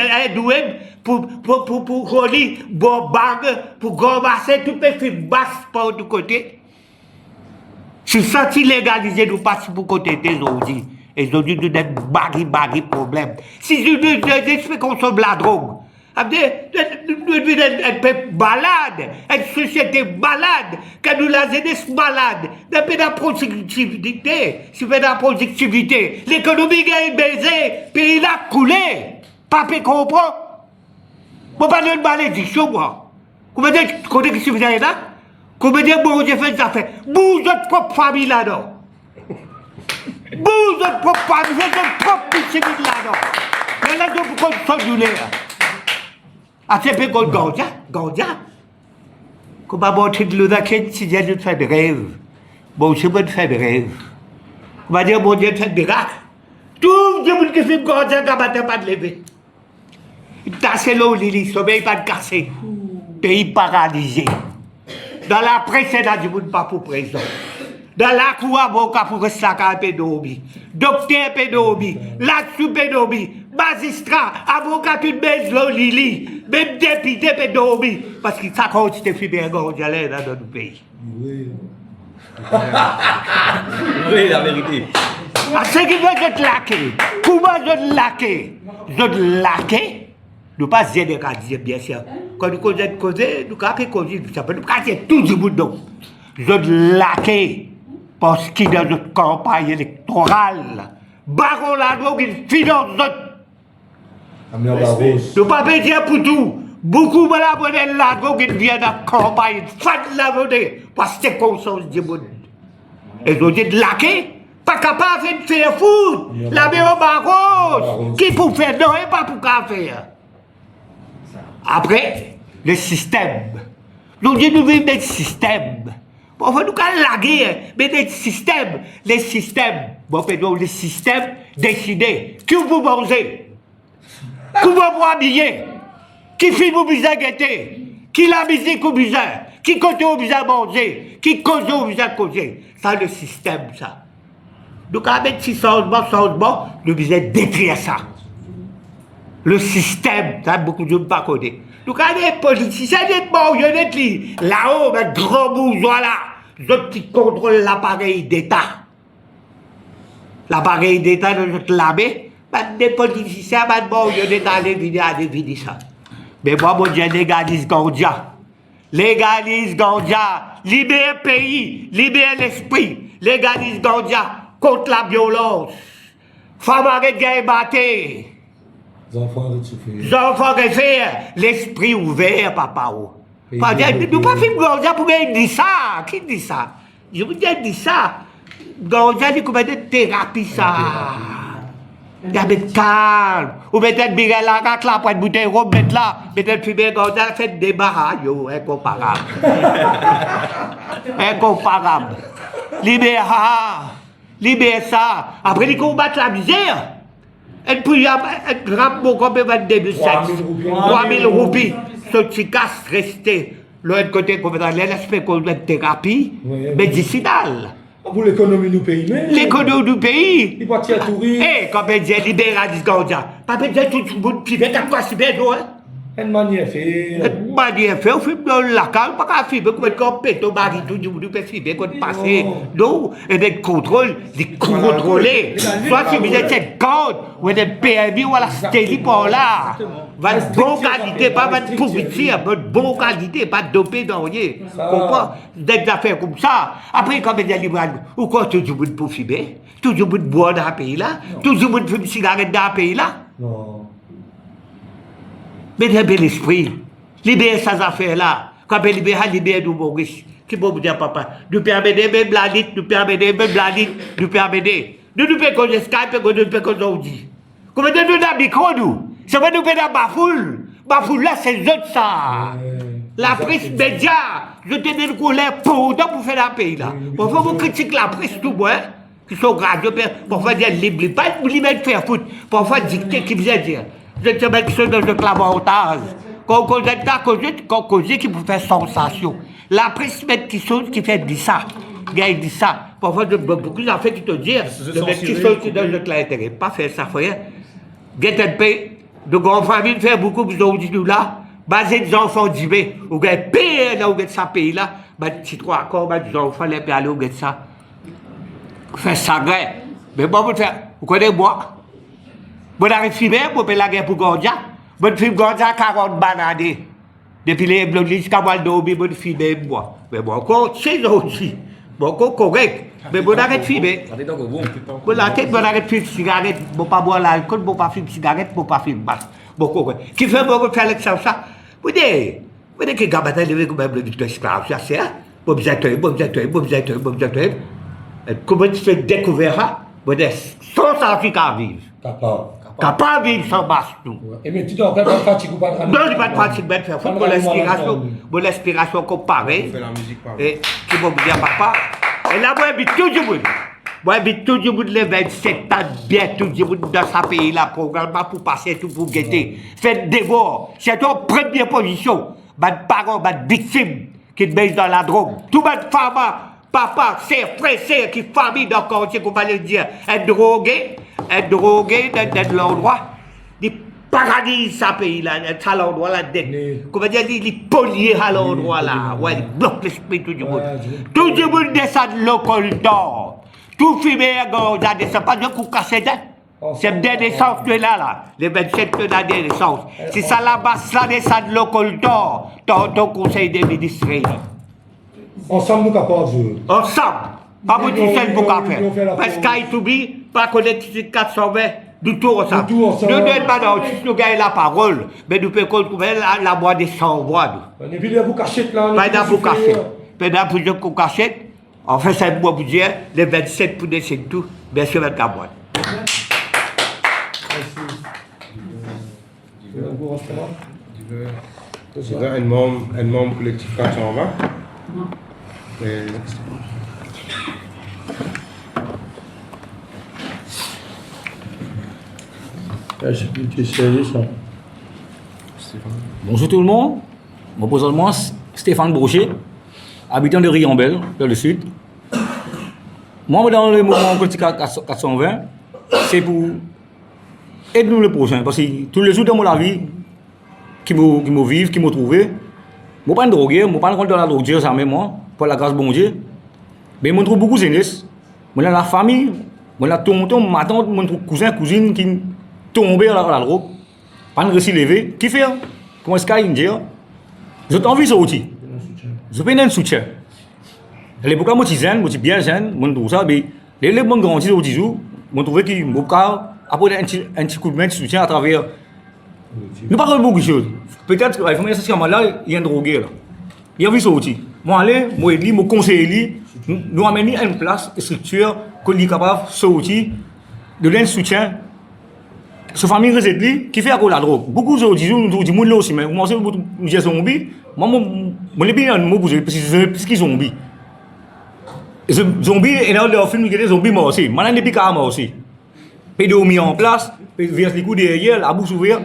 pour rouler, bon bag, pour gommasser, tout peut faire basse par du côté. Si ça, tu légalises, nous passons pour côté des aujourd'hui. Et ils ont dit de baggy problème. Si je consomme la drogue, elle peut malade, une société malade, quand nous la jeunesse malade, depuis la productivité, l'économie est baisée, puis il a coulé. Papa comprend. Moi, pas de malédiction, moi. Comment dire, tu connais ce que vous avez là? Comment dire, bon, j'ai fait ça fait. Bouge votre propre famille là-dedans. Vous êtes propre famille, vous êtes propre civil là-dedans. Mais là, pourquoi vous sommes là? Ah, c'est pas comme Gandja. Comme à mon titre, le Daken, si j'ai dû faire des rêves. Bon, c'est bon de faire des rêves. On va dire, mon Dieu, fait des miracles. Tout le monde qui fait Gandja, quand on pas de lever. Tasser l'eau, Lili, sommeil pas de casser. Pays paralysé. Dans la presse, c'est là, du monde pas pour présent. Dans la cour avocat pour rester à pédobie, docteur pédobie, là-dessous pédobie, magistrat, avocat toute bête Lili, même député pédobie, parce que ça continue de faire des dans notre pays. Oui. Oui, la vérité. À ce qui veut être laqué, comment je laqué? Je laqué? Nous pas généraliser, bien sûr. Quand nous causons, nous avons causé, ça peut nous casser tout le monde. Je laqué. Parce qu'il y a notre campagne électorale, Baron Lago, il finance notre. Nous ne pas dire pour tout. Beaucoup de la bonne Lago, il vient de la campagne, fan de la bonne, parce que c'est conscience du monde. Et ils ont dit de laquer, pas capable de faire foot. La meilleure Baron, qui pour faire non et pas pour faire. Après, le système. Nous disons nous vivons dans le système. On va nous laguer, mais les systèmes, bon, pardon, les systèmes décidés, qui vous mangez, qui vous habillez, qui fait vous besoin guetter, qui la musique au besoin, qui côté au besoin manger, qui cause au besoin causer. Ça, le système, ça. Donc, avec ce changement, nous besoin détruire ça. Le système, ça, beaucoup de gens ne pas connaissent. Donc, les politiciens, là-haut, un grand bourgeois là, ceux qui contrôlent l'appareil d'État. L'appareil d'État de notre labé, des politiciens, des bourgeois, ils sont allés venir ça. Mais moi, mon Dieu, légalise Gandja. légalise ganja, libère pays, libère l'esprit, légalise ganja contre la violence. Femme arrête de battre. Les enfants arrêtent de souffrir. Les enfants arrêtent de faire l'esprit ouvert, papa. Pas dire, nous pas faire ganja pour me dire ça. Qui dit ça? Je vous dis ça. Ganja dit combien de thérapie ça? Il y a des calme. Ou peut-être bien la racle là, pour une bouteille de mettre là. Peut-être fumer ganja, fait débarras. Yo, incomparable. Incomparable. Libère ça. Après, ils combattent la misère. Et puis, un grand mot comme un début sexe. 3 000 roupies. Ce petit casse resté. L'autre côté, comme dans l'aspect qu'on a de thérapie médicinale. Pour l'économie du pays, mais. L'économie du pays. Il partit à tourisme. Eh, comme on dit, libéralisme ganja. Pas dire tout le monde qui vient à quoi si bien, non? Une manière fait. Une manière fait, on filme dans la cale, pas qu'à filmer, comme on pète au mari, tout le monde peut filmer, qu'on passe. Non, et bien, contrôle, les contrôler. Soit si vous êtes cette code, ou un PMI ou à la stélie par là. Votre bonne qualité, pas votre pourriture, votre bonne qualité, pas dopé dans rien. Comprends? Des affaires comme ça. Après, comme il y a libéral, ou quoi, tout le monde peut filmer, tout le monde boit dans le pays là, tout le monde fume cigarette dans le pays là. Non. Mais libère l'esprit, libère ces affaires-là. Quand on libère nous, Maurice, qui peut vous dire, papa, nous permettez même la lutte, nous permettez même la lutte, nous permettez. Nous pouvons qu'on Skype, nous pouvons qu'on Audi. Comment nous avons un micro, nous? C'est vrai, nous pouvons Bafoul. Bafoul, là, c'est autres, ça. La presse média, je te dis qu'on est pour faire un pays, là. Parfois, vous critiquez la presse, tout, moi, qui sont radio, parfois, dire libre, pas libre de faire foot, parfois, dicter, qui vient dire. Je te mets que dans le clavantage. Quand on cause qui peut faire sensation. La presse met qui chose qui fait dit ça. Il dit ça. Parfois, beaucoup d'affaires qui te disent, de mettre qui chose qui donne le intérêt. Pas faire ça, frère. Get un pays, de grandes familles faire beaucoup plus d'aujourd'hui là, basé des enfants d'Ibé, ou bien payer là où get ça pays là, si trois accords, des enfants les aller où get ça. Faire ça, gré. Mais bon, vous faire, vous connaissez moi? Vous avez filmé pour faire la guerre pour Gandja. Vous filmez Gandja 40 bananes. Depuis les blocs jusqu'à Waldobi, vous filmez moi. Mais bon, encore, c'est aussi. Bon, encore correct. Mais vous avez filmé. Vous avez filmé cigarette, vous pas boire l'alcool, vous pas filmer cigarette, vous pas filmer basse. Bon, correct. Qui fait bon faire l'exemple ça? Vous dites que Gabata levé comme un bloc de esclave, ça c'est ça. Vous comment tu fais découvrir ça? Vous dites, sans Africain vivre. Capable de vivre sans baston. Et mais tu dois pas pratiquer ou pas de non, il n'y a pas de pratique, mais faire pour l'inspiration comparée. Et qui va vous dire, papa, et là, moi, j'habite tout le monde. Moi, j'habite tout le monde les 27 ans, bien tout le monde dans ce pays-là, programme pour passer tout pour guetter. Faites des devoirs. C'est en première position. Votre parent, votre victime qui te baisse dans la drogue. Tout votre femme, papa, sœur, frère, sœur, qui famille dans le quartier, qu'on va le dire, être drogué d'être l'endroit, les paradis, ça pays-là, à l'endroit là, comment dire, les poliers à l'endroit là, ouais, ils bloquent l'esprit tout le monde. Tout le monde descend de l'école d'or. Tout fumé à gauche, c'est pas de coup cassé c'est des naissances de là, les 27 de la naissance. C'est ça là-bas, ça descend de l'école d'or, dans ton conseil des ministres. Ensemble, nous capables de jouer. Ensemble. Pas vous tout seul pour faire. Parce qu'Aïtoubi, pas connaître 420, du tout ensemble. Nous ne sommes pas dans le gars la parole, mais nous pouvons trouver la voix des 100 voix. Et puis, vous cachez là. Pas dans vous cachez. Pendant que vous cachez, en fait, c'est moi pour dire, les 27 pour descendre tout, bien sûr, 24 mois. C'est un membre collectif 420. Bonjour tout le monde, mon présentement Stéphane Brochet, habitant de Riambel, dans le sud. Moi, dans le mouvement politique 420, c'est pour aider nous le prochain, parce que tous les jours de mon vie, qui me vivent, qui me trouvent, je ne suis pas drogué, je ne suis pas dans la drogue, ça même moi, pour la grâce de bon Dieu. Mais je trouve beaucoup de jeunesse, je la famille, je la tonton, ma tante, je trouve cousin, cousine qui tombent dans la drogue, pas de récit levé, qui fait? Comment est-ce qu'il y a? J'ai envie de ça aussi. je peux un soutien. À l'époque, moi, je suis jeune, moi, je suis bien jeune, moi, tout ça, mais les bons grands au Tisou, moi, trouvé qu'il m'a apporté un petit coup de main de soutien à travers. Nous parlons de beaucoup de choses. Peut-être qu'il faut que ce là il y a un drogué là. Il y a vu ça aussi. Moi, allez, moi, je me conseille, nous amener à une place, une structure, qu'on est capable de sortir, de donner un soutien. Ce famille qui fait à cause de la drogue. Beaucoup de gens disent, nous disons là aussi, mais moi, je suis zombie. Moi, je suis un mot parce que je suis zombie. Zombie, et dans le film, il y a des zombies morts aussi. Maintenant, les picards morts aussi. Pédo mis en place, vers les coups derrière, la bouche ouverte.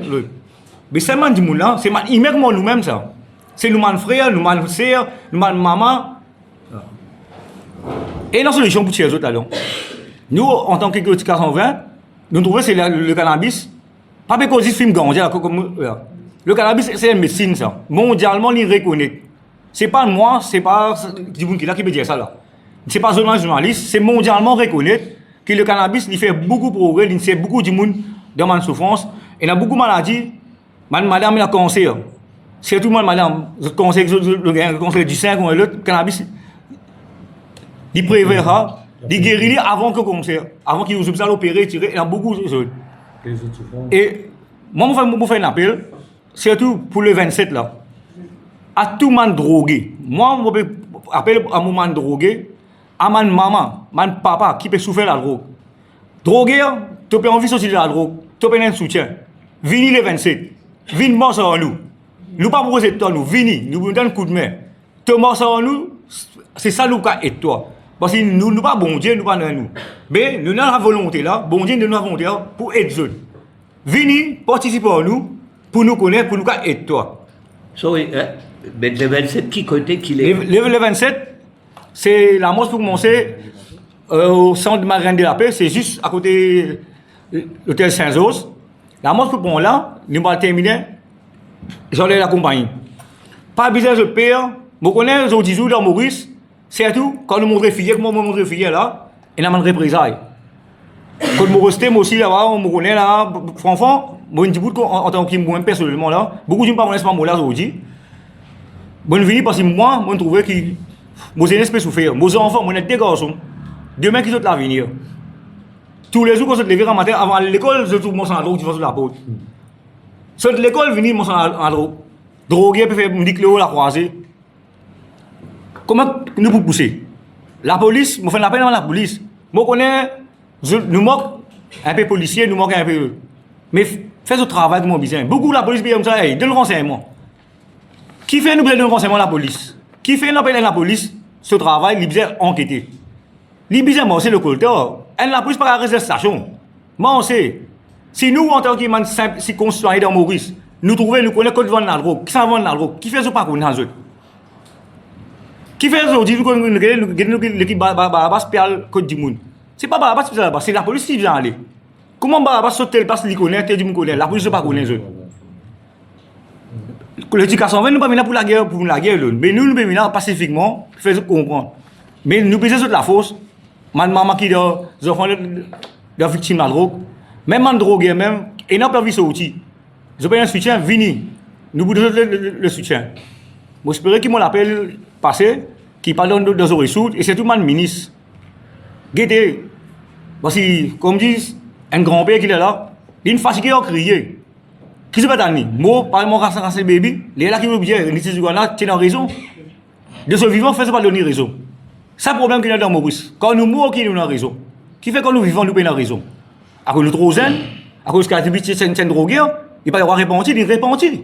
Mais c'est man du monde là, c'est man, immédiatement nous-mêmes ça. C'est nous-mêmes frères, nous-mêmes sœurs, nous-mêmes maman. Et la solution pour tirer les autres alors. Nous, en tant que critique 420, nous trouvons que c'est le cannabis. Pas parce qu'on film ganja comme le cannabis, c'est une médecine ça. Mondialement, il reconnaît. C'est pas moi, c'est pas du monde qui peut dire ça là. C'est pas seulement un journaliste, c'est mondialement reconnaît que le cannabis il fait beaucoup de progrès, il sait beaucoup de monde dans ma souffrance. Il y a beaucoup de maladies. Madame, il a cancer. C'est tout le monde, madame, le cancer du sein, le cannabis, il préverra, il guérit avant que le cancer, avant qu'il ait opéré, tirer, il y a beaucoup de choses. Et moi, je fais un appel, surtout pour le 27 là, à tout le monde drogué. Moi, je fais un appel à mon monde drogué, à ma maman, mon papa qui peut souffrir de la drogue. Drogué, tu peux envie de sortir de la drogue, tu peux un soutien. Vini le 27, vini mort sur nous. Nous pas pour toi, nous vini, nous donnons un coup de main. Tu mort sur nous, c'est ça nous et toi. Parce que nous pas bon Dieu, nous pas nous. Mais nous avons la volonté là, bon Dieu nous avons la volonté pour aider les autres. Vini, participer à nous, pour nous connaître, pour nous aider toi. Sorry, mais le 27, qui côté qu'il est? Le 27, c'est la mosquée pour commencer au centre de Marine de la Paix, c'est juste à côté de l'hôtel Saint-Zos. La mosquée pour là, nous allons terminer, j'allais l'accompagner. Pas besoin de père, je connais les autres jours dans Maurice, c'est tout, quand nous montrons filles, comment nous montrons filles là, il y a une représailles. Quand nous restons aussi là-bas, on me connaît là, franchement, moi je dis en tant que moi personnellement là, beaucoup de gens ne connaissent pas moi là aujourd'hui. Bon, je viens parce que moi, je trouve que moi j'ai une espèce de souffrir. Mes enfants, moi j'ai deux garçons. Demain qui sont l'avenir. Tous les jours quand je te lève en matin, avant l'école, je trouve mon sang à l'eau, tu vas sur la porte. Sur l'école, venir mon sang à l'eau. Droguer, peut faire me dire que la croisée. Comment nous pouvons pousser? La police, je fais l'appel à la police. Moi, je connais, nous manque un peu policier, nous manque un peu. Mais fais ce travail de mon besoin. Beaucoup de la police, comme ça, donne le renseignement. Qui fait nous donner le renseignement à la police? Qui fait l'appel à la police? Ce travail, il besoin enquêter. Il besoin c'est le collecteur. Et la police, pas la réservation. Moi, on sait. Si nous, en tant que simple, si concitoyens dans Maurice, nous trouvons, nous connaissons que vendent la drogue, qui s'en vendent la drogue, qui fait ce pas qu'on a qui fait ça aujourd'hui, nous l'équipe Barabas spécial Côte du Monde. C'est pas Barabas spécial, c'est la police qui vient aller. Comment Barabas saute tel passe, il connaît, tel du monde connaît, la police ne pas connaît. L'éducation, nous ne pas venir pour la guerre, mais nous venons là pacifiquement, faire comprendre. Mais nous besoin de la force. Ma maman qui est les enfants de victimes de la drogue, même en drogue, même, et n'a pas vu ça aussi. Je peux un soutien, vini. Nous besoin le soutien. J'espère qu'ils m'ont l'appel passé, qui parle de ressources, et c'est tout le monde ministre. Guettez, parce que, comme disent, un grand-père qui est là, il est fatigué à crier. Qui se bat à lui? Moi, par exemple, quand c'est bébé, les là qui veulent bien, les petits là, tiennent raison. De ce vivant, fait pas donner raison. C'est le problème qu'il y a dans Maurice. Quand nous mourons, qui nous a raison? Qui fait quand nous vivons, nous payons raison? À cause de trop zen, à cause de la activité c'est une drogue, il va y avoir répandu, il répandu.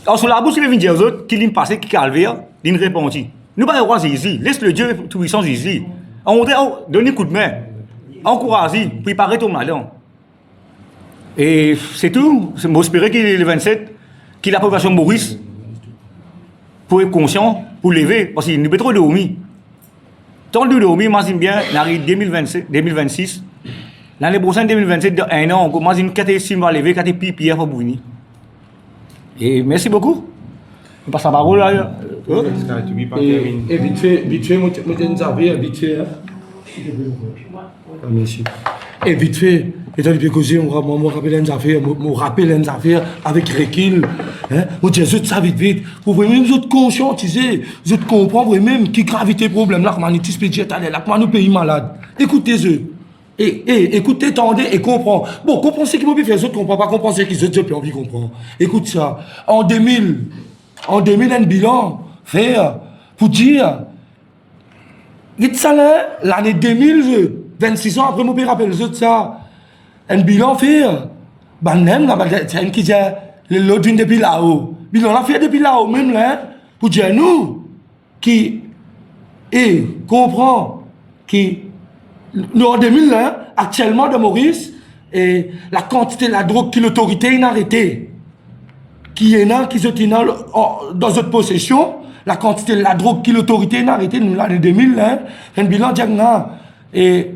Alors sur la bouche, il vient dire aux autres qu'il est passé, qu'il calvaire, il répandu. Nous ne pouvons pas ici. Laisse le Dieu tout-puissant ici. On donne un coup de main. Encourage, puis paraît ton malin. Et c'est tout. J'espère qu'il est le 27, qu'il la population de Maurice, pour être conscient, pour lever, parce qu'il n'y a pas trop de dormir. Tant de dormir, moi j'aime bien, on arrive 2026. L'année prochaine, 2027, dans un an, moi j'aime 4 6 va lever, 4 pires pour venir. Et merci beaucoup. On passe la parole là. Et vite fait, moi, vite fait. Et vite fait, Et tu peux causer, on me rappelle une affaire, on rappelle une affaire avec recul. Hein? On dit, vous savez vite, vous pouvez même vous conscientiser, vous comprendre même qui gravité problème là, comment nous spécial là, comment nous pays malade. Écoutez-eux. Et écoutez, tendez et comprends. Bon, comprenez ce qu'ils vont faire, les autres comprennent pas, comprenez ce qu'ils ont plus envie de comprendre. Écoute ça. En 2000, un bilan, faire, pour dire, dites ça là, l'année 2000, 26 ans après, mon père rappelle les autres ça. Un bilan fait, ben même là, c'est un qui dit l'autre depuis là-haut. Bilan l'a fait depuis là-haut même là, pour dire nous qui comprend qui nous en 2000 là, actuellement de Maurice et la quantité de la drogue que l'autorité a arrêtée, qui est là, qui se tient dans notre possession, la quantité de la drogue que l'autorité a arrêtée nous l'année 2000 là, un bilan dit non et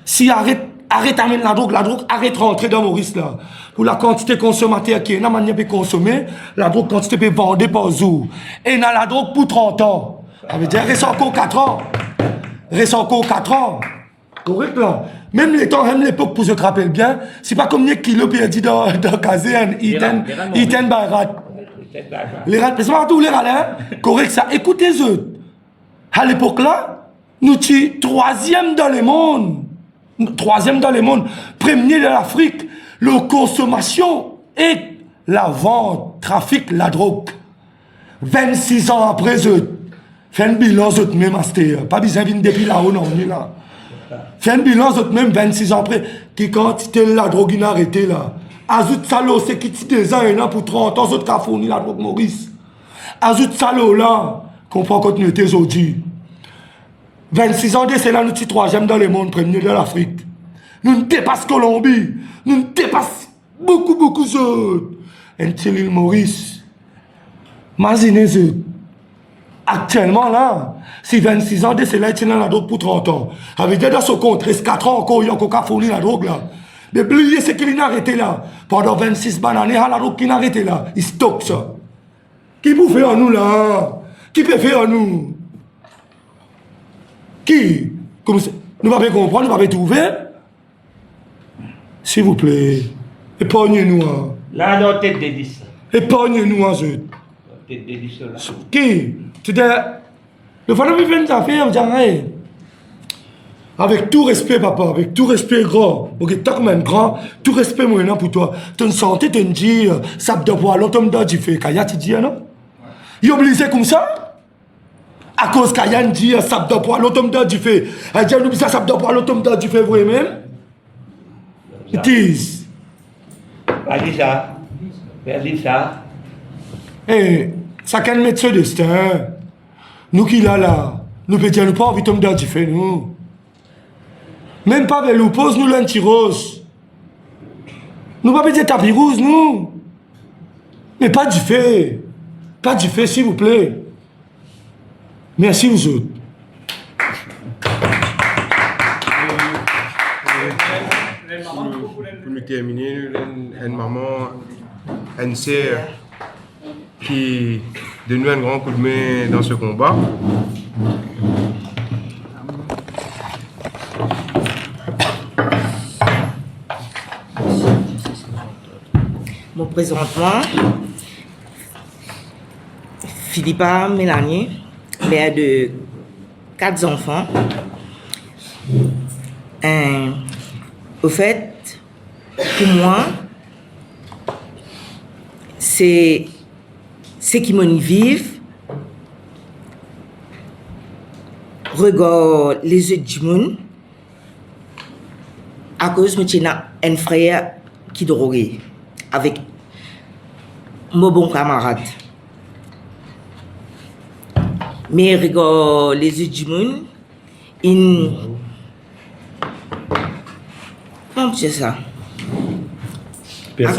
si arrête amener la drogue arrête rentrer dans Maurice là. Pour la quantité consommateur qui est là, manière peut consommer, la drogue quantité peut vendre par jour. Et dans la drogue pour 30 ans. Ça veut dire reste encore 4 ans. Reste encore 4 ans. Correct là. Même les temps, même l'époque pour se rappeler bien, c'est pas comme les kilos perdu dans caserne, Iten Bayrat. Les rats, c'est pas tous les rats là. Correct ça. Écoutez-eux. À l'époque là, nous sommes 3e dans le monde. 3e dans le monde, premier de l'Afrique, la consommation et la vente, trafic, la drogue. 26 ans après, fait un bilan, même pas besoin de venir depuis là-haut, non, là. Fait un bilan, même 26 ans après, qui quantité la drogue inarrêtée là. Ajoute Salo, c'est qui tient des ans pour 30 ans, autres qui a fourni la drogue Maurice. Ajoute Salo là, comprend continuité aujourd'hui. 26 ans de c'est là, nous sommes 3e dans le monde, premier de l'Afrique. Nous dépassons Colombie, nous dépassons beaucoup d'autres. Et l'île Maurice, imaginez-vous, actuellement là, si 26 ans de c'est là, il tient la drogue pour 30 ans. Avec dans son compte, reste 4 ans encore, il y a encore fourni la drogue là. Mais oubliez ce qu'il a arrêté là. Pendant 26 bananes, il y a la drogue qui a arrêté là. Il stocke ça. Qui peut faire en nous là? Qui peut faire en nous? Qui? Comme ça, nous ne pouvons pas comprendre, nous ne pouvons pas trouver. S'il vous plaît, épargnez-nous. Hein. Là, dans tête de 10. Épargnez-nous, hein, tête de 10 là. Qui? Tu dis, le fait de faire une affaire, vous avec tout respect, papa, avec tout respect grand, ok, t'as comme un grand, tout respect maintenant pour toi. Tu te sentais, tu te dis, ça doit voir l'autre homme du fait, Kaya, tu dis, non? Il est obligé comme ça? À cause qu'Ayan dit ça doit pas l'automne du fait. Ayan nous dit ça doit pas l'automne du fait vous-même. It is. Vas-y ça. Vas-y ça. Eh, ça can mettre ce destin. Nous qui là, nous peut dire nous pas envie de du fait nous. Même pas vers l'oppose nous l'anti-rose. Nous pas dire tapis rouge nous. Mais pas du fait. Pas du fait s'il vous plaît. Merci vous autres. Pour nous terminer, une maman, une sœur qui donne nous un grand coup de main dans ce combat. Bon, présentement, Philippa Mélanie, mère de 4 enfants. Au fait, pour moi, c'est ce qui m'en vivent. Regarde les yeux du monde. À cause de un frère qui droguait avec mon bon camarade. Mais regarde les yeux du monde, comment c'est ça? À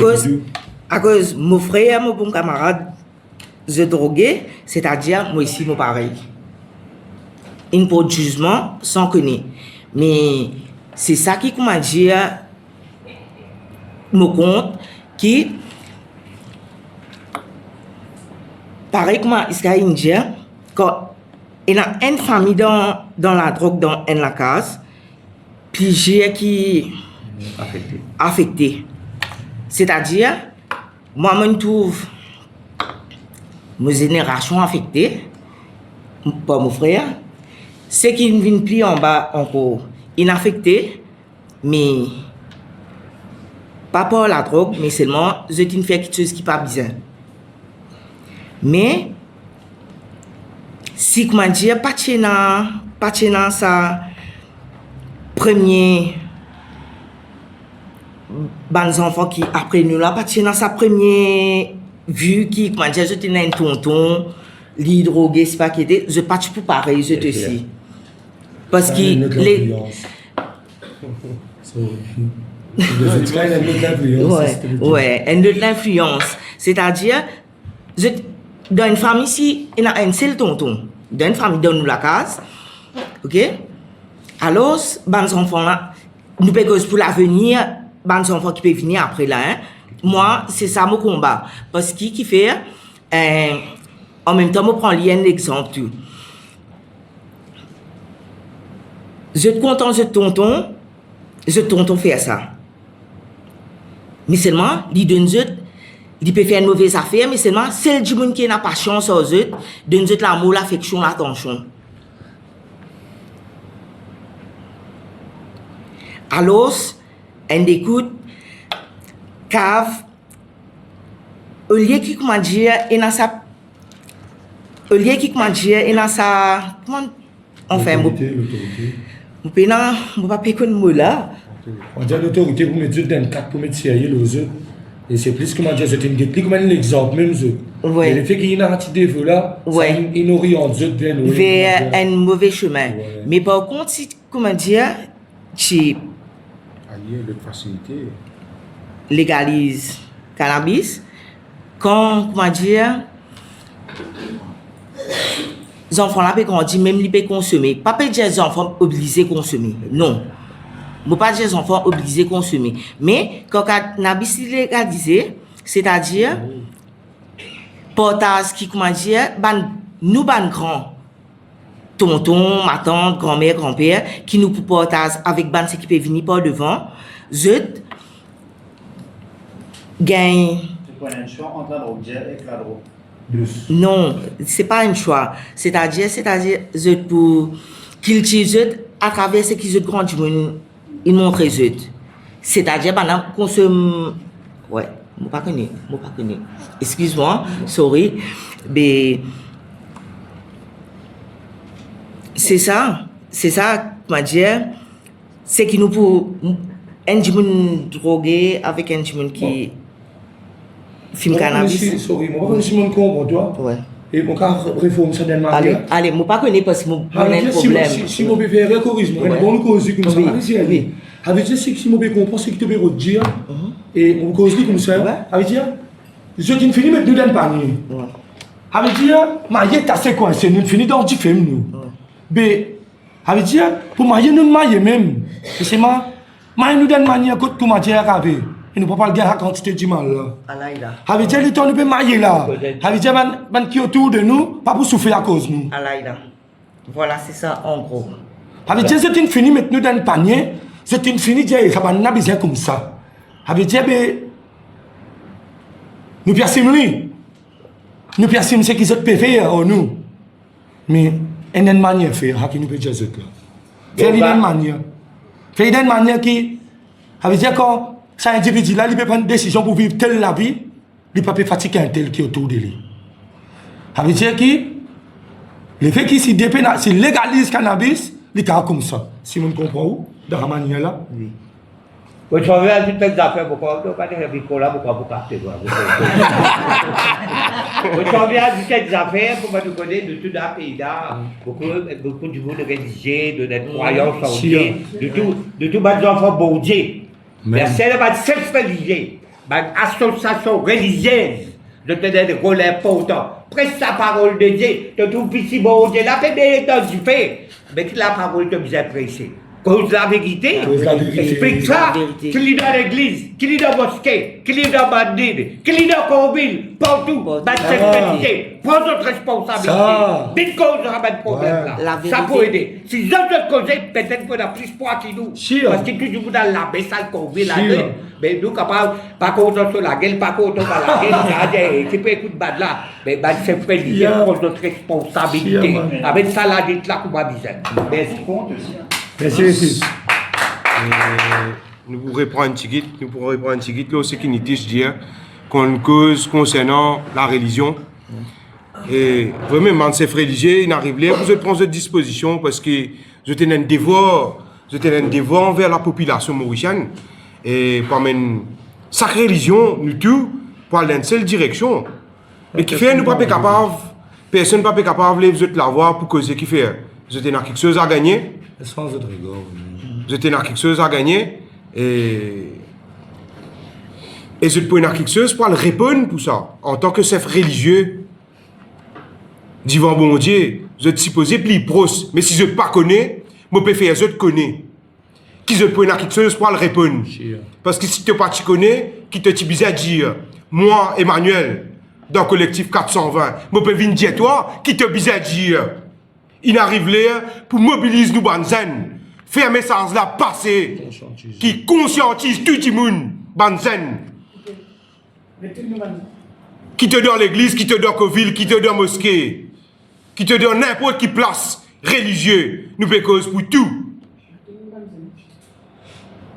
cause de mon frère, mon bon camarade, je drogué, c'est-à-dire moi ici, mon pareil. Il pour jugement sans connaître. Mais c'est ça qui m'a dit, me compte, qui, pareil comme Israël indien, quand il y a une famille dans la drogue, dans la case, puis j'ai qui affecté. C'est-à-dire, moi, je me trouve ma génération affectée par mon frère. C'est qu'il vient plus en bas encore inaffecté, mais pas par la drogue, mais seulement je ne fais quelque chose qui n'est pas bien. Mais si, comment dire, pas dans sa première les enfants qui après nous là, pas dans sa première vue qui, comment dire, je tenais un tonton, li drogué, c'est pas qui était, je pas pour pareil, je te sais. Parce que les. Ouais, une autre influence. C'est-à-dire, dans une famille, si il y a un seul tonton, dans une famille, donne-nous la case, ok? Alors, les enfants là, nous payons pour l'avenir, les enfants qui peuvent venir après là, hein? Moi, c'est ça mon combat. Parce que qui fait, en même temps, je prends un exemple. Tout. Je suis content, je tonton faire ça. Mais seulement, il donne il peut faire une mauvaise affaire, mais seulement, c'est le monde qui n'a pas chance aux autres, donne l'amour, l'affection, l'attention. Alors, on écoute, cave, au lieu qui, comment dire, il a sa. Au lieu qui, comment dire, il a sa. Comment on fait un mot? Je ne peux pas payer comme mot là. On dit l'autorité pour mettre dans le cadre pour mettre sérieux les autres. Et c'est plus comment dire, c'est une guette, comme un exemple, même eux. Ouais. Et le fait qu'il y ait un petit défaut là, ouais. Ça il oriente vers un mauvais chemin. Ouais. Mais par contre, si, comment dire, tu légalises cannabis, quand, comment dire, les enfants là peuvent grandir, même ils peuvent consommer. Pas dire les enfants obligés à consommer. Non. Je ne pas dire les enfants obligés à consommer. Mais quand le cannabis est légalisé, c'est-à-dire, portage qui, comment dire, nous, grands, tonton, ma tante, grand-mère, grand-père, qui nous portent avec ce qui peut venir par devant, je gagne. C'est pas un choix entre la drogue et la drogue. Non, c'est pas un choix. C'est-à-dire, je pour cultiver à travers ce qu'ils ont grandi, ils montrent les autres. C'est-à-dire, maintenant, consomme. Ouais, je ne pas connais. Excuse-moi, sorry. Mais. C'est ça, comment dire. C'est qui nous pour. Un dimanche drogué avec un dimanche qui. Film cannabis. Sorry, moi, je me comprends, toi. Ouais. Et mon cas, réforme ça d'un manière. Allez, moi pas connais parce que mon problème. Si mon bébé est corrige, moi, bon cause comme ça. Oui. Avec dire si mon bébé comprend ce que tu veux dire, et on cause comme ça. Avec dire, je dis fini mettre nous dans le panier. Avec dire, mailler t'as c'est quoi, c'est nous fini dans du film nous. Mais avec dire, pour mailler nous mailler même. C'est moi, mailler nous dans le manière côté comment dire avec. Et nous ne pouvons pas le dire à la quantité du mal là. Avec dire, le temps nous peut mailler là. Avec dire, man qui autour de nous, pas pour souffrir à cause nous. Voilà, c'est ça en gros. Avec dire, c'est une fini mettre nous dans le panier, c'est une fini dire, ça va n'a besoin comme ça. Avec dire, nous piercons lui. Nous piercons ce qu'ils ont fait à nous. Mais, il y a une manière de faire, qui nous peut dire ça là. Faire une manière. Faire une manière qui, avec dire, quand cet individu-là, il peut prendre une décision pour vivre telle la vie, il ne peut pas fatiguer un tel qui est autour de lui. Ça veut dire que le fait qu'il s'il légalise le cannabis, il est comme ça. Si vous me comprenez où, dans la manière là. Oui. Vous savez, à toutes les affaires, pourquoi vous ne pouvez pas dire Nicolas, pourquoi vous captez quoi. Vous savez, à toutes les affaires, pourquoi vous connaissez de tout le pays là, beaucoup de monde religieux, de notre croyance saoudienne, de tout les enfants baudiers. Mais c'est la sexe religieux, l'association religieuse, de tenir des rôles importants. Presse la parole de Dieu, de tout petit bon Dieu, la fait bien dans du fait, mais que la parole te bien pressée. Cause la vérité. Cause la vérité. Explique ça. La vérité. Qu'il est dans l'église, qu'il est dans la mosquée, qu'il est dans Bandine, qu'il est dans Corville, partout. Partout. Bah, cette vérité. Prends notre responsabilité. Ça. Vite cause de ce problème Ouais. là. La Ça vérité. peut aider. Si je veux causer, peut-être qu'on a plus poids que nous. Sûr. Parce que toujours dans la baissale Corville là, Sûr. mais nous capables, pas contre sur la gueule, pas contre la gueule, tu peux écouter bad là. Mais bah, c'est frère, il Yeah. prend notre responsabilité. Yeah, man. Avec ça là, dites là, comment disait. Merci. Compte aussi. Hein. Merci. Nous pourrons reprendre un petit guide, là aussi qui nous dit dire qu'on cause concernant la religion. Et vraiment, ces frères religieux, ils n'arrivent pas, vous prendre cette disposition parce que je tenais un devoir envers la population mauricienne. Et parmi chaque religion, nous tous, pour aller dans une seule direction. Et qui fait, nous ne sommes pas capables, personne n'est pas capable de vous la voir pour causer qui fait. Je tenais quelque chose à gagner. Sans autre rigole. Je tenais quelque chose à gagner et je tenais quelque chose pour le répondre pour ça. En tant que chef religieux, divin bon Dieu, je te supposé plus proche. Mais si je ne pas connais, je peux faire je te connais. Qui je tenais quelque chose pour le répondre. Parce que si tu ne pas connais, qui te dis à dire, moi, Emmanuel, dans le collectif 420, je peux venir dire toi, qui te dis à dire. Il arrive là pour mobiliser nous banzen. Faire un message là passer qui conscientise tout le monde banzen. Qui te donne l'église, qui te donne Coville, qui te donne mosquée, qui te donne n'importe qui place religieux. Nous faisons cause pour tout.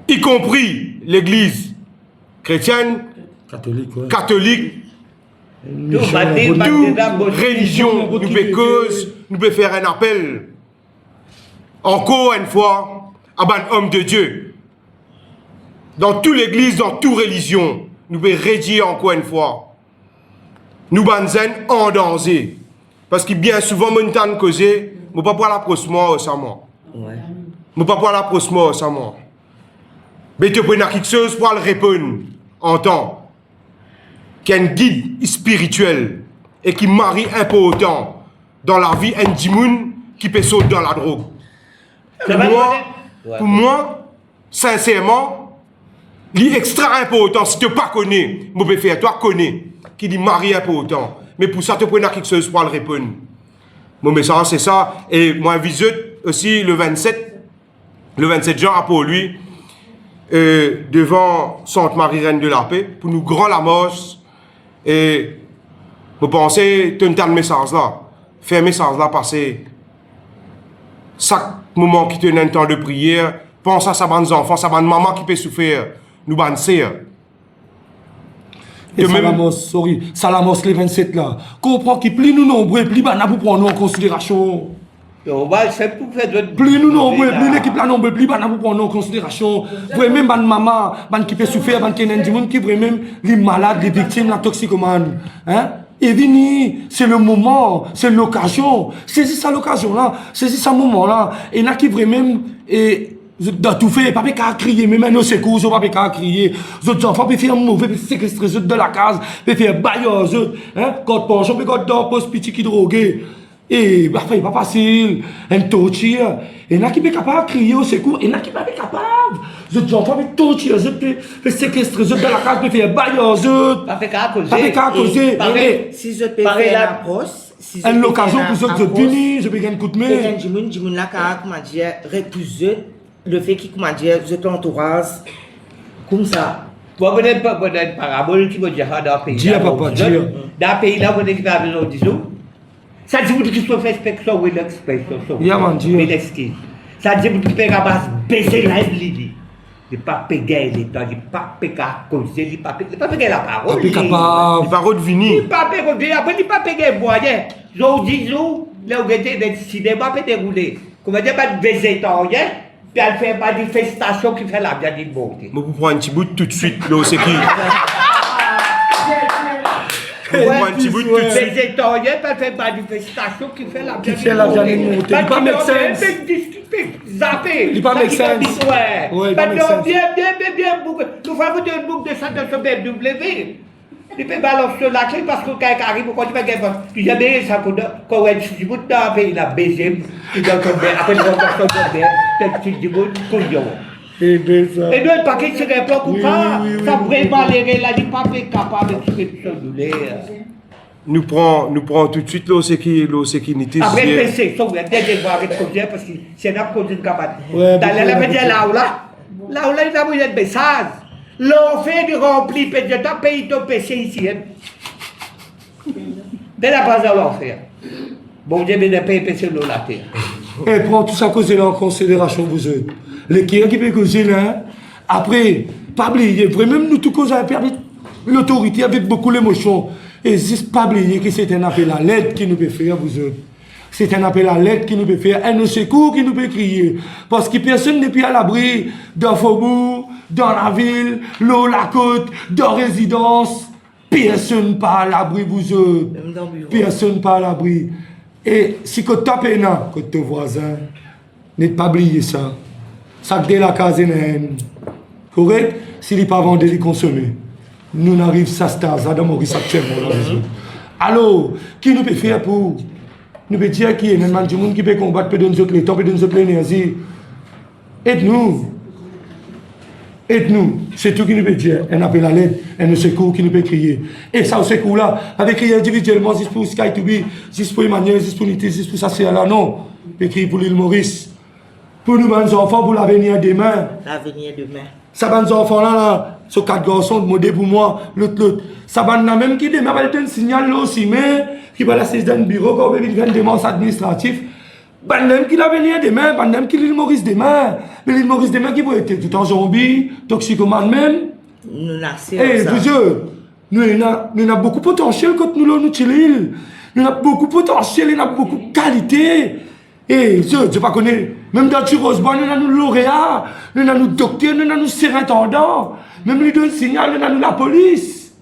Y compris l'église chrétienne, catholique, toute religion, nous faisons cause, nous pouvons faire un appel. Encore une fois, à un homme de Dieu. Dans toute l'église, dans toute religion, nous pouvons rédiger encore une fois. Nous banzen en danger. Parce que bien souvent, mon temps de causer, je ne peux pas la prosmo récemment. Je ne peux pas la prosmo récemment. Mais tu peux quelque chose pour le répondre en temps. Qui est un guide spirituel et qui marie important dans la vie un dimoun qui peut sauter dans la drogue. Pour moi, sincèrement, l'extra important, si tu ne pas connais, je peux faire, toi connais, qui dit marie important. Mais pour ça, tu peux quelque chose pour le répondre. Mon message, c'est ça. Et moi, visite aussi le 27 juin, pour lui, devant Sainte Marie Reine de la Paix, pour nous grand la mort. Et je pense que tu as un message là. Faire un message là passer. Chaque moment qui te donne un temps de prière, pense à sa bande enfants, sa bande maman qui peut souffrir. Nous bande sœurs. Et Salamos, les 27 là. Comprends qu'il plus nous nombreux, plus nous prendre en considération. Plus nous nombreux, plus l'équipe là nombreux, plus nous prendre en considération. Vraiment, ban maman, ban qui peut souffrir, ban qui est du monde qui vraiment les malades, les victimes, la toxicomane. Hein? Et vini, c'est le moment, c'est l'occasion. Saisis ça l'occasion là, saisis ça moment là. Et là qui vraiment dans tout fait, pas qu'à crier, mais maintenant c'est court, pas qu'à crier. Les autres enfants peuvent faire mauvais, peuvent séquestrer de la case, peuvent faire bailler aux autres. Hein? Quand penchons, peut quand dans poste petit qui drogué. Et bah, c'est pas facile, un torture. Et là qui est capable de crier au secours, et là qui n'est pas capable. Les autres enfants peuvent torturer, les autres peuvent séquestrer les autres dans la case, peuvent faire bailler aux autres. Pas qu'à causer. Pas qu'à causer. Si je peux faire une approche, si une occasion pour ceux de venir, je peux gagner un coup de main. Je peux là, comment dire, repousser le fait qu'il, comment dire, je t'entourage comme ça. Vous avez une parabole qui vous dit dans le pays. Dis papa, dis. Dans le pays là, vous avez besoin de disons. Ça dit que tu peux faire inspection ou l'expression. Mais l'excuse. Ça dit que tu peux baisser la vie. Il ne pas payer les temps, il ne pas payer à causer, il ne pas payer la parole. Il n'est pas capable de venir. Il ne pas payer, après il ne pas payer le moyen. J'en dis, là où il y a des cinémas, il peut dérouler. Comment dire, pas de baiser temps, puis elle fait pas de manifestation qui fait la bien d'une beauté. Je vais prendre un petit bout tout de suite, là, c'est qui. Un petit bout tout de suite. Les étoriens peuvent faire une manifestation qui fait la bien Qui fait la bien d'une beauté. Il pas make sense. Zapper. Il pas make sense. Ouais. Ouais, il pas make sense. Bien. Nous faisons une boucle de ça dans ce BMW. Il peut balancer la clé parce que quelqu'un arrive, quand tu vas gagner, tu dis, mais ça coûte, quand tu dis, tu as payé la baisée, tu dois tomber, après tu vas tomber, tu dis, couillon. Et bien ça. Et nous, le paquet, c'est un peu comme ça. Ça vraiment les là, il n'est pas capable de se Nous prenons tout de suite l'eau sécurité. après, PC, ça, vous êtes déjà avec le côté parce que c'est une cause de cabane. Ouais, Dans la média, là, il a eu un message. L'enfer du rempli, peut-être, tu as payé ton PC ici. Dès la base de l'enfer. Bon Dieu, mais ne paye PC de la terre. Et prends tout ça cause là en considération, vous êtes. Les qui peut causer là, après, pas oublier, vraiment, nous tout cause avec l'autorité avec beaucoup d'émotion. Et juste pas oublier que c'est un appel à l'aide qui nous peut faire, vous autres. C'est un appel à l'aide qui nous peut faire, un secours qui nous peut crier. Parce que personne n'est plus à l'abri d'un faubourg, dans la ville, l'eau, la côte, dans résidence. Personne pas à l'abri, vous autres. Même dans le bureau. Personne pas à l'abri. Et si que tu as peine, que ton voisin, n'est pas oublier ça. Ça que la case correct? S'il n'est pas vendu, il consommer. Nous n'arrivons ça, ça dans Maurice actuellement. Alors, qui nous peut faire pour nous peut dire qui est un monde qui peut combattre, peut donner le temps, peut donner l'énergie. Aide-nous. Aide-nous. C'est tout qui nous peut dire. Un appel à l'aide, un secours qui nous peut crier. Et ça, au secours-là, avec crier individuellement, c'est pour Sky to be, c'est pour Emmanuel, c'est pour Nité, c'est pour ça, c'est là. Non. peut crier pour l'île Maurice. Pour nous, les enfants, pour l'avenir demain. L'avenir demain. Ça va, nos enfants-là, là, ce 4 garçons, modèle pour moi, l'autre. Ça va, même qui demain va être un signal là aussi, mais qui va la saisir dans le bureau, quand on veut une démence administrative. Même qui l'avenir demain, même qui l'île Maurice demain. Mais l'île Maurice demain qui peut être tout en zombie, toxicomane même. Nous naissons. Eh, nous avons beaucoup de potentiel quand nous nous l'île. Nous avons beaucoup de potentiel, nous avons beaucoup de qualité. Et je ne sais pas connaître. Même dans Tirosban, nous avons nos lauréats, nous avons nos docteurs, nous avons nos surintendants. Même les deux signal, nous avons la police.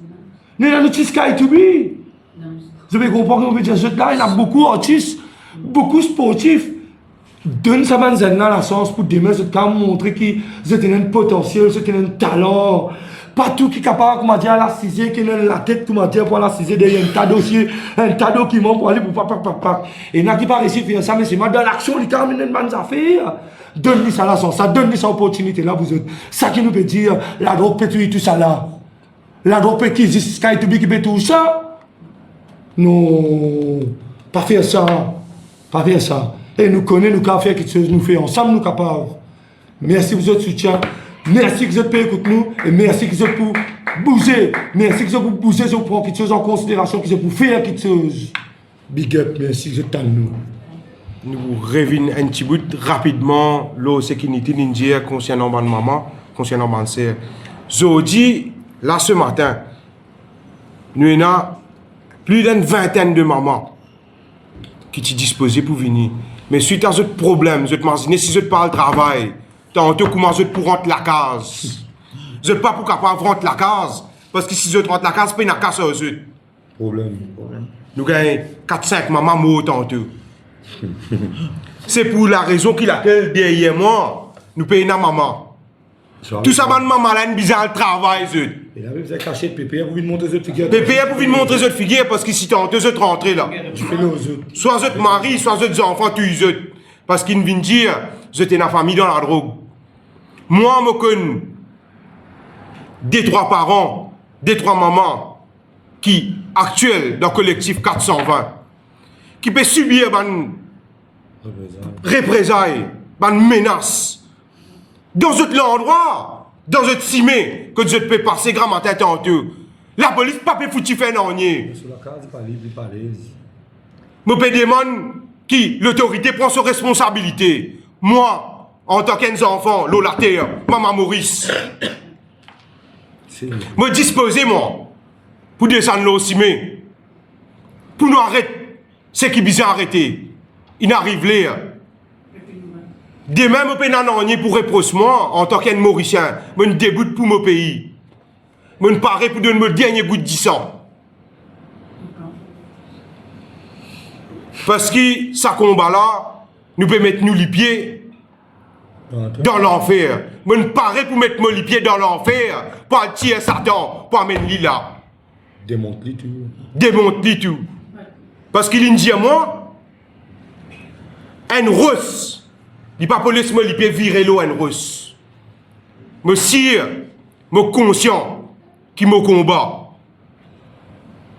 Nous avons nos Sky to be. Je vais comprendre que vous là, il y a beaucoup d'artistes, beaucoup de sportifs. Donne ça la chance pour demain, c'est quand montrer qu'ils ont un potentiel, qu'ils ont un talent. Pas tout qui est capable, comment dire, à la ciser, qui a la tête, comment dire, pour la ciser derrière un tas de dossiers, un tas de documents pour aller pour papa. Et il n'y a qui pas réussi à faire ça, mais c'est mal dans l'action, il termine une bonne affaire. Donne-lui ça la chance, ça donne-lui cette opportunité là, vous autres. Ça qui nous peut dire, la drogue peut tuer tout ça là. La drogue peut qui existe, Sky to be qui peut tout ça. Non, pas faire ça. Pas faire ça. Et nous connaissons, nous pouvons faire quelque chose, nous faisons ensemble, nous capables. Merci pour votre soutien. Merci que vous êtes pour écouter nous. Et merci que vous êtes pour bouger. Merci que vous êtes pour bouger, vous prenez quelque chose en considération, que vous êtes pour faire quelque chose. Big up, merci que vous êtes à nous. Nous revenons un petit bout rapidement, l'eau sécurité ninja concernant ma maman, concernant ma sœur. Jodi, là ce matin, nous avons plus d'une vingtaine de mamans qui sont disposées pour venir. Mais suite à ce problème, je te imagine si je te parle travail, tantôt comment je te pour rentrer la case. Je ne pas pour capable rentrer la case, parce que si je te rentre la case, c'est pas une casse aux autres. Problème. Nous gagnons 4-5 mamans morts tantôt. C'est pour la raison qu'il a derrière moi, nous payons la maman. Tout ça, ma maman là, une bizarre travail. Et là, vous avez caché le PPR pour venir montrer cette figure. PPR pour venir montrer cette figure, parce que si tantôt je te rentrer là. Tu fais le aux autres. Soit je te marie, soit je te enfants, tu es autres. Parce qu'ils viennent dire, je t'ai la famille dans la drogue. Moi, je me connais des 3 parents, des 3 mamans qui, actuels dans le collectif 420, qui peuvent subir une représailles, une menace. Dans cet endroit, dans cet cimé, que je peux passer grand matin tantôt. La police ne peut pas foutre faire non. Sur la case, pas libre, pas l'aise. Je peux demander qui l'autorité prend ses responsabilités. Moi, en tant qu'enfant, l'eau la terre, maman Maurice. Me disposer, moi, pour descendre l'eau cimé. Pour nous arrêter. C'est qui bizarre arrêter. Il n'arrive là. Demain, je peux n'en pour reprochement en tant qu'un Mauricien. Je me dégoûte pour mon pays. Je me parais pour donner mon dernier goût de sang. Parce que ce combat-là, nous pouvons mettre nous les pieds dans l'enfer. Je me parais pour mettre les pieds dans l'enfer, pour tirer Satan, pour amener là. Démonte-les tout. Démonte-les tout. Parce qu'il dit à moi, un russe, il pas police me peut virer l'eau un russe. Me sire, me conscient, qui me combat.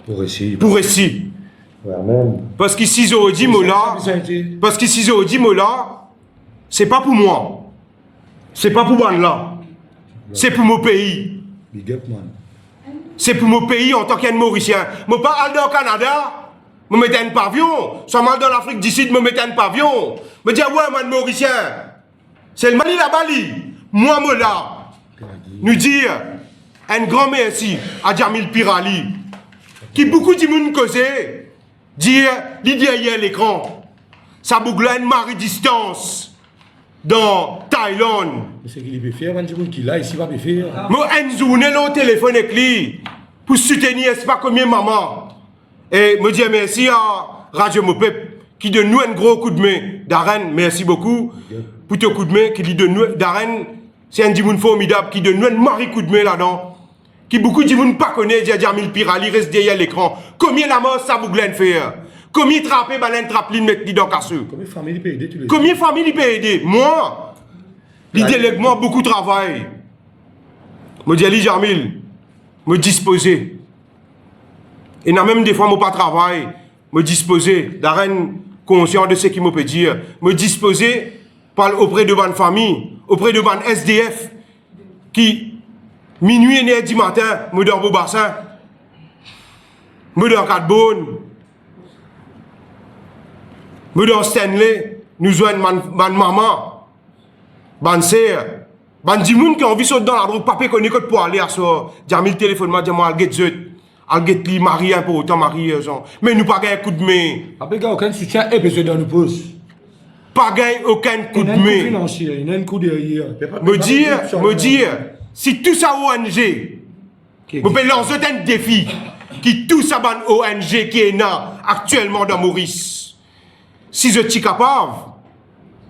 Pour essayer. Pour ici. Ouais, même. Parce qu'ici, je dis, Mola, parce qu'ici, je dis, Mola, c'est pas pour moi. C'est pas pour moi là. C'est pour mon pays. Big up, man. C'est pour mon pays en tant qu'un Mauricien. Je ne pas aller au Canada, je mettais un pavillon. Je mal dans l'Afrique du Sud, je mettais un pavillon. Je dis, ouais, man, Mauricien. C'est le Mali la Bali. Moi, moi là. Nous dire un grand merci à Jamil Pirali, qui beaucoup de monde causé, dire, l'idée hier l'écran. Ça bougle une marée distance dans Thaïlande. Mais c'est qu'il peut faire, man, c'est qu'il a ici, va pas faire. Moi, une journée, là, au téléphone avec lui, pour soutenir, c'est pas combien maman. Et me dire merci à Radio Mopep, qui donne nous un gros coup de main. Darren, merci beaucoup pour ton coup de main, qui lui donne nous. Darren, c'est un dimoun formidable, qui donne nous un mari coup de main là-dedans. Qui beaucoup de monde pas connaît, dit Jamil Pirali, reste derrière l'écran. Combien la mort ça bougle faire? Combien trapper, balen trapline, mettre dans casseux? Combien de familles peut aider tous les Combien de familles peut aider? Moi, l'idée délègue moi beaucoup de travail. Me dit Ali Jamil, me disposer. Et n'a même des fois, moi pas travail, me disposer, d'arène conscient de ce qu'il me peut dire, me disposer auprès de bonne famille, auprès de bonne SDF, qui, minuit et du matin, me dort au bassin, me dort quatre bonnes, me dort Stanley, nous joignent ma maman, ma sœur, ban di moun qui ont vu sauter dans la route, papa connaît que pour aller à ça. Jamil téléphone m'a dit moi al get zut, al get li mari un peu autant mari genre. Mais nous pas gagner coup de main. Après gars aucun soutien et besoin dans nous pose. Pas gagner aucun coup de main. Financier, il y a un coup derrière. Me dire si tout ça ONG vous pouvez lancer un défi qui tout ça ban ONG qui est là actuellement dans Maurice. Si je suis capable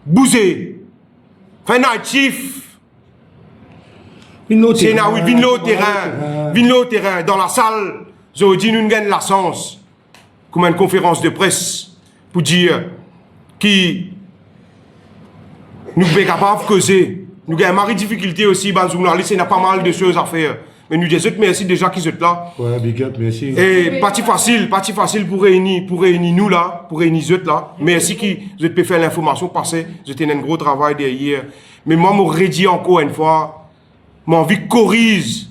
bouger faire night shift. C'est là où vin le terrain, dans la salle, je dis nous gagne la sens, comme une conférence de presse, pour dire qui nous sommes capables de causer. Nous avons une difficulté aussi, les journalistes, il y a pas mal de choses à faire. Mais nous disons merci déjà qui sont là. Ouais, big up, merci. Et pas facile pour réunir nous là, pour réunir eux là. Merci qui je peux faire l'information passer, je un gros travail derrière. Mais moi, je redis encore une fois, mon envie de corriger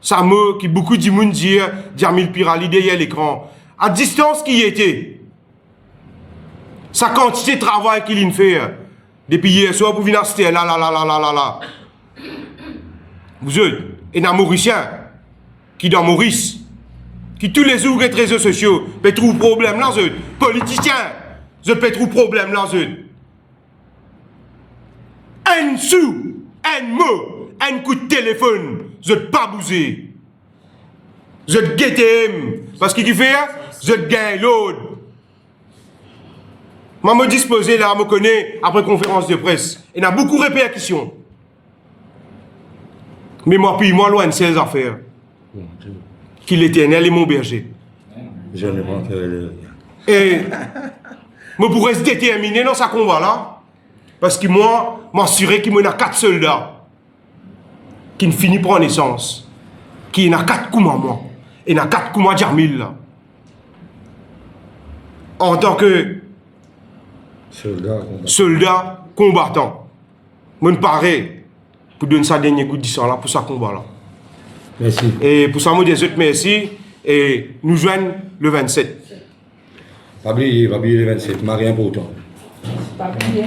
ça me qui beaucoup de monde dit Jamil Pirali derrière l'écran. À distance qui était, sa quantité de travail qu'il fait depuis hier soir pour venir assister là. Vous êtes un Mauricien qui dans Maurice, qui tous les jours les réseaux sociaux peut trouver problème là, politicien, je peux trouver problème là, un sou, un mot. Un coup de téléphone, je ne pas bouger. Je te guette, parce qu'il fait, je te gagne l'autre. Moi, me disposer là, me connaît après conférence de presse. Il y a beaucoup de répercussions. Mais moi, puis moi, loin de ces affaires. Qu'il l'éternel est mon berger. Je ne vois que et je pourrais se déterminer dans ce combat là. Parce que moi, m'assurer qu'il y a 4 soldats. Qui ne finit pas en essence, qui n'a 4 coups à moi, et n'a 4 coups à Jamil là. En tant que soldat combattant, je me parais pour donner ça dernier coup de 10 ans là pour ça combat là. Merci. Et pour ça, moi des autres merci, et nous joignent le 27. Pas oublier le 27, Marie important. Pas oublier.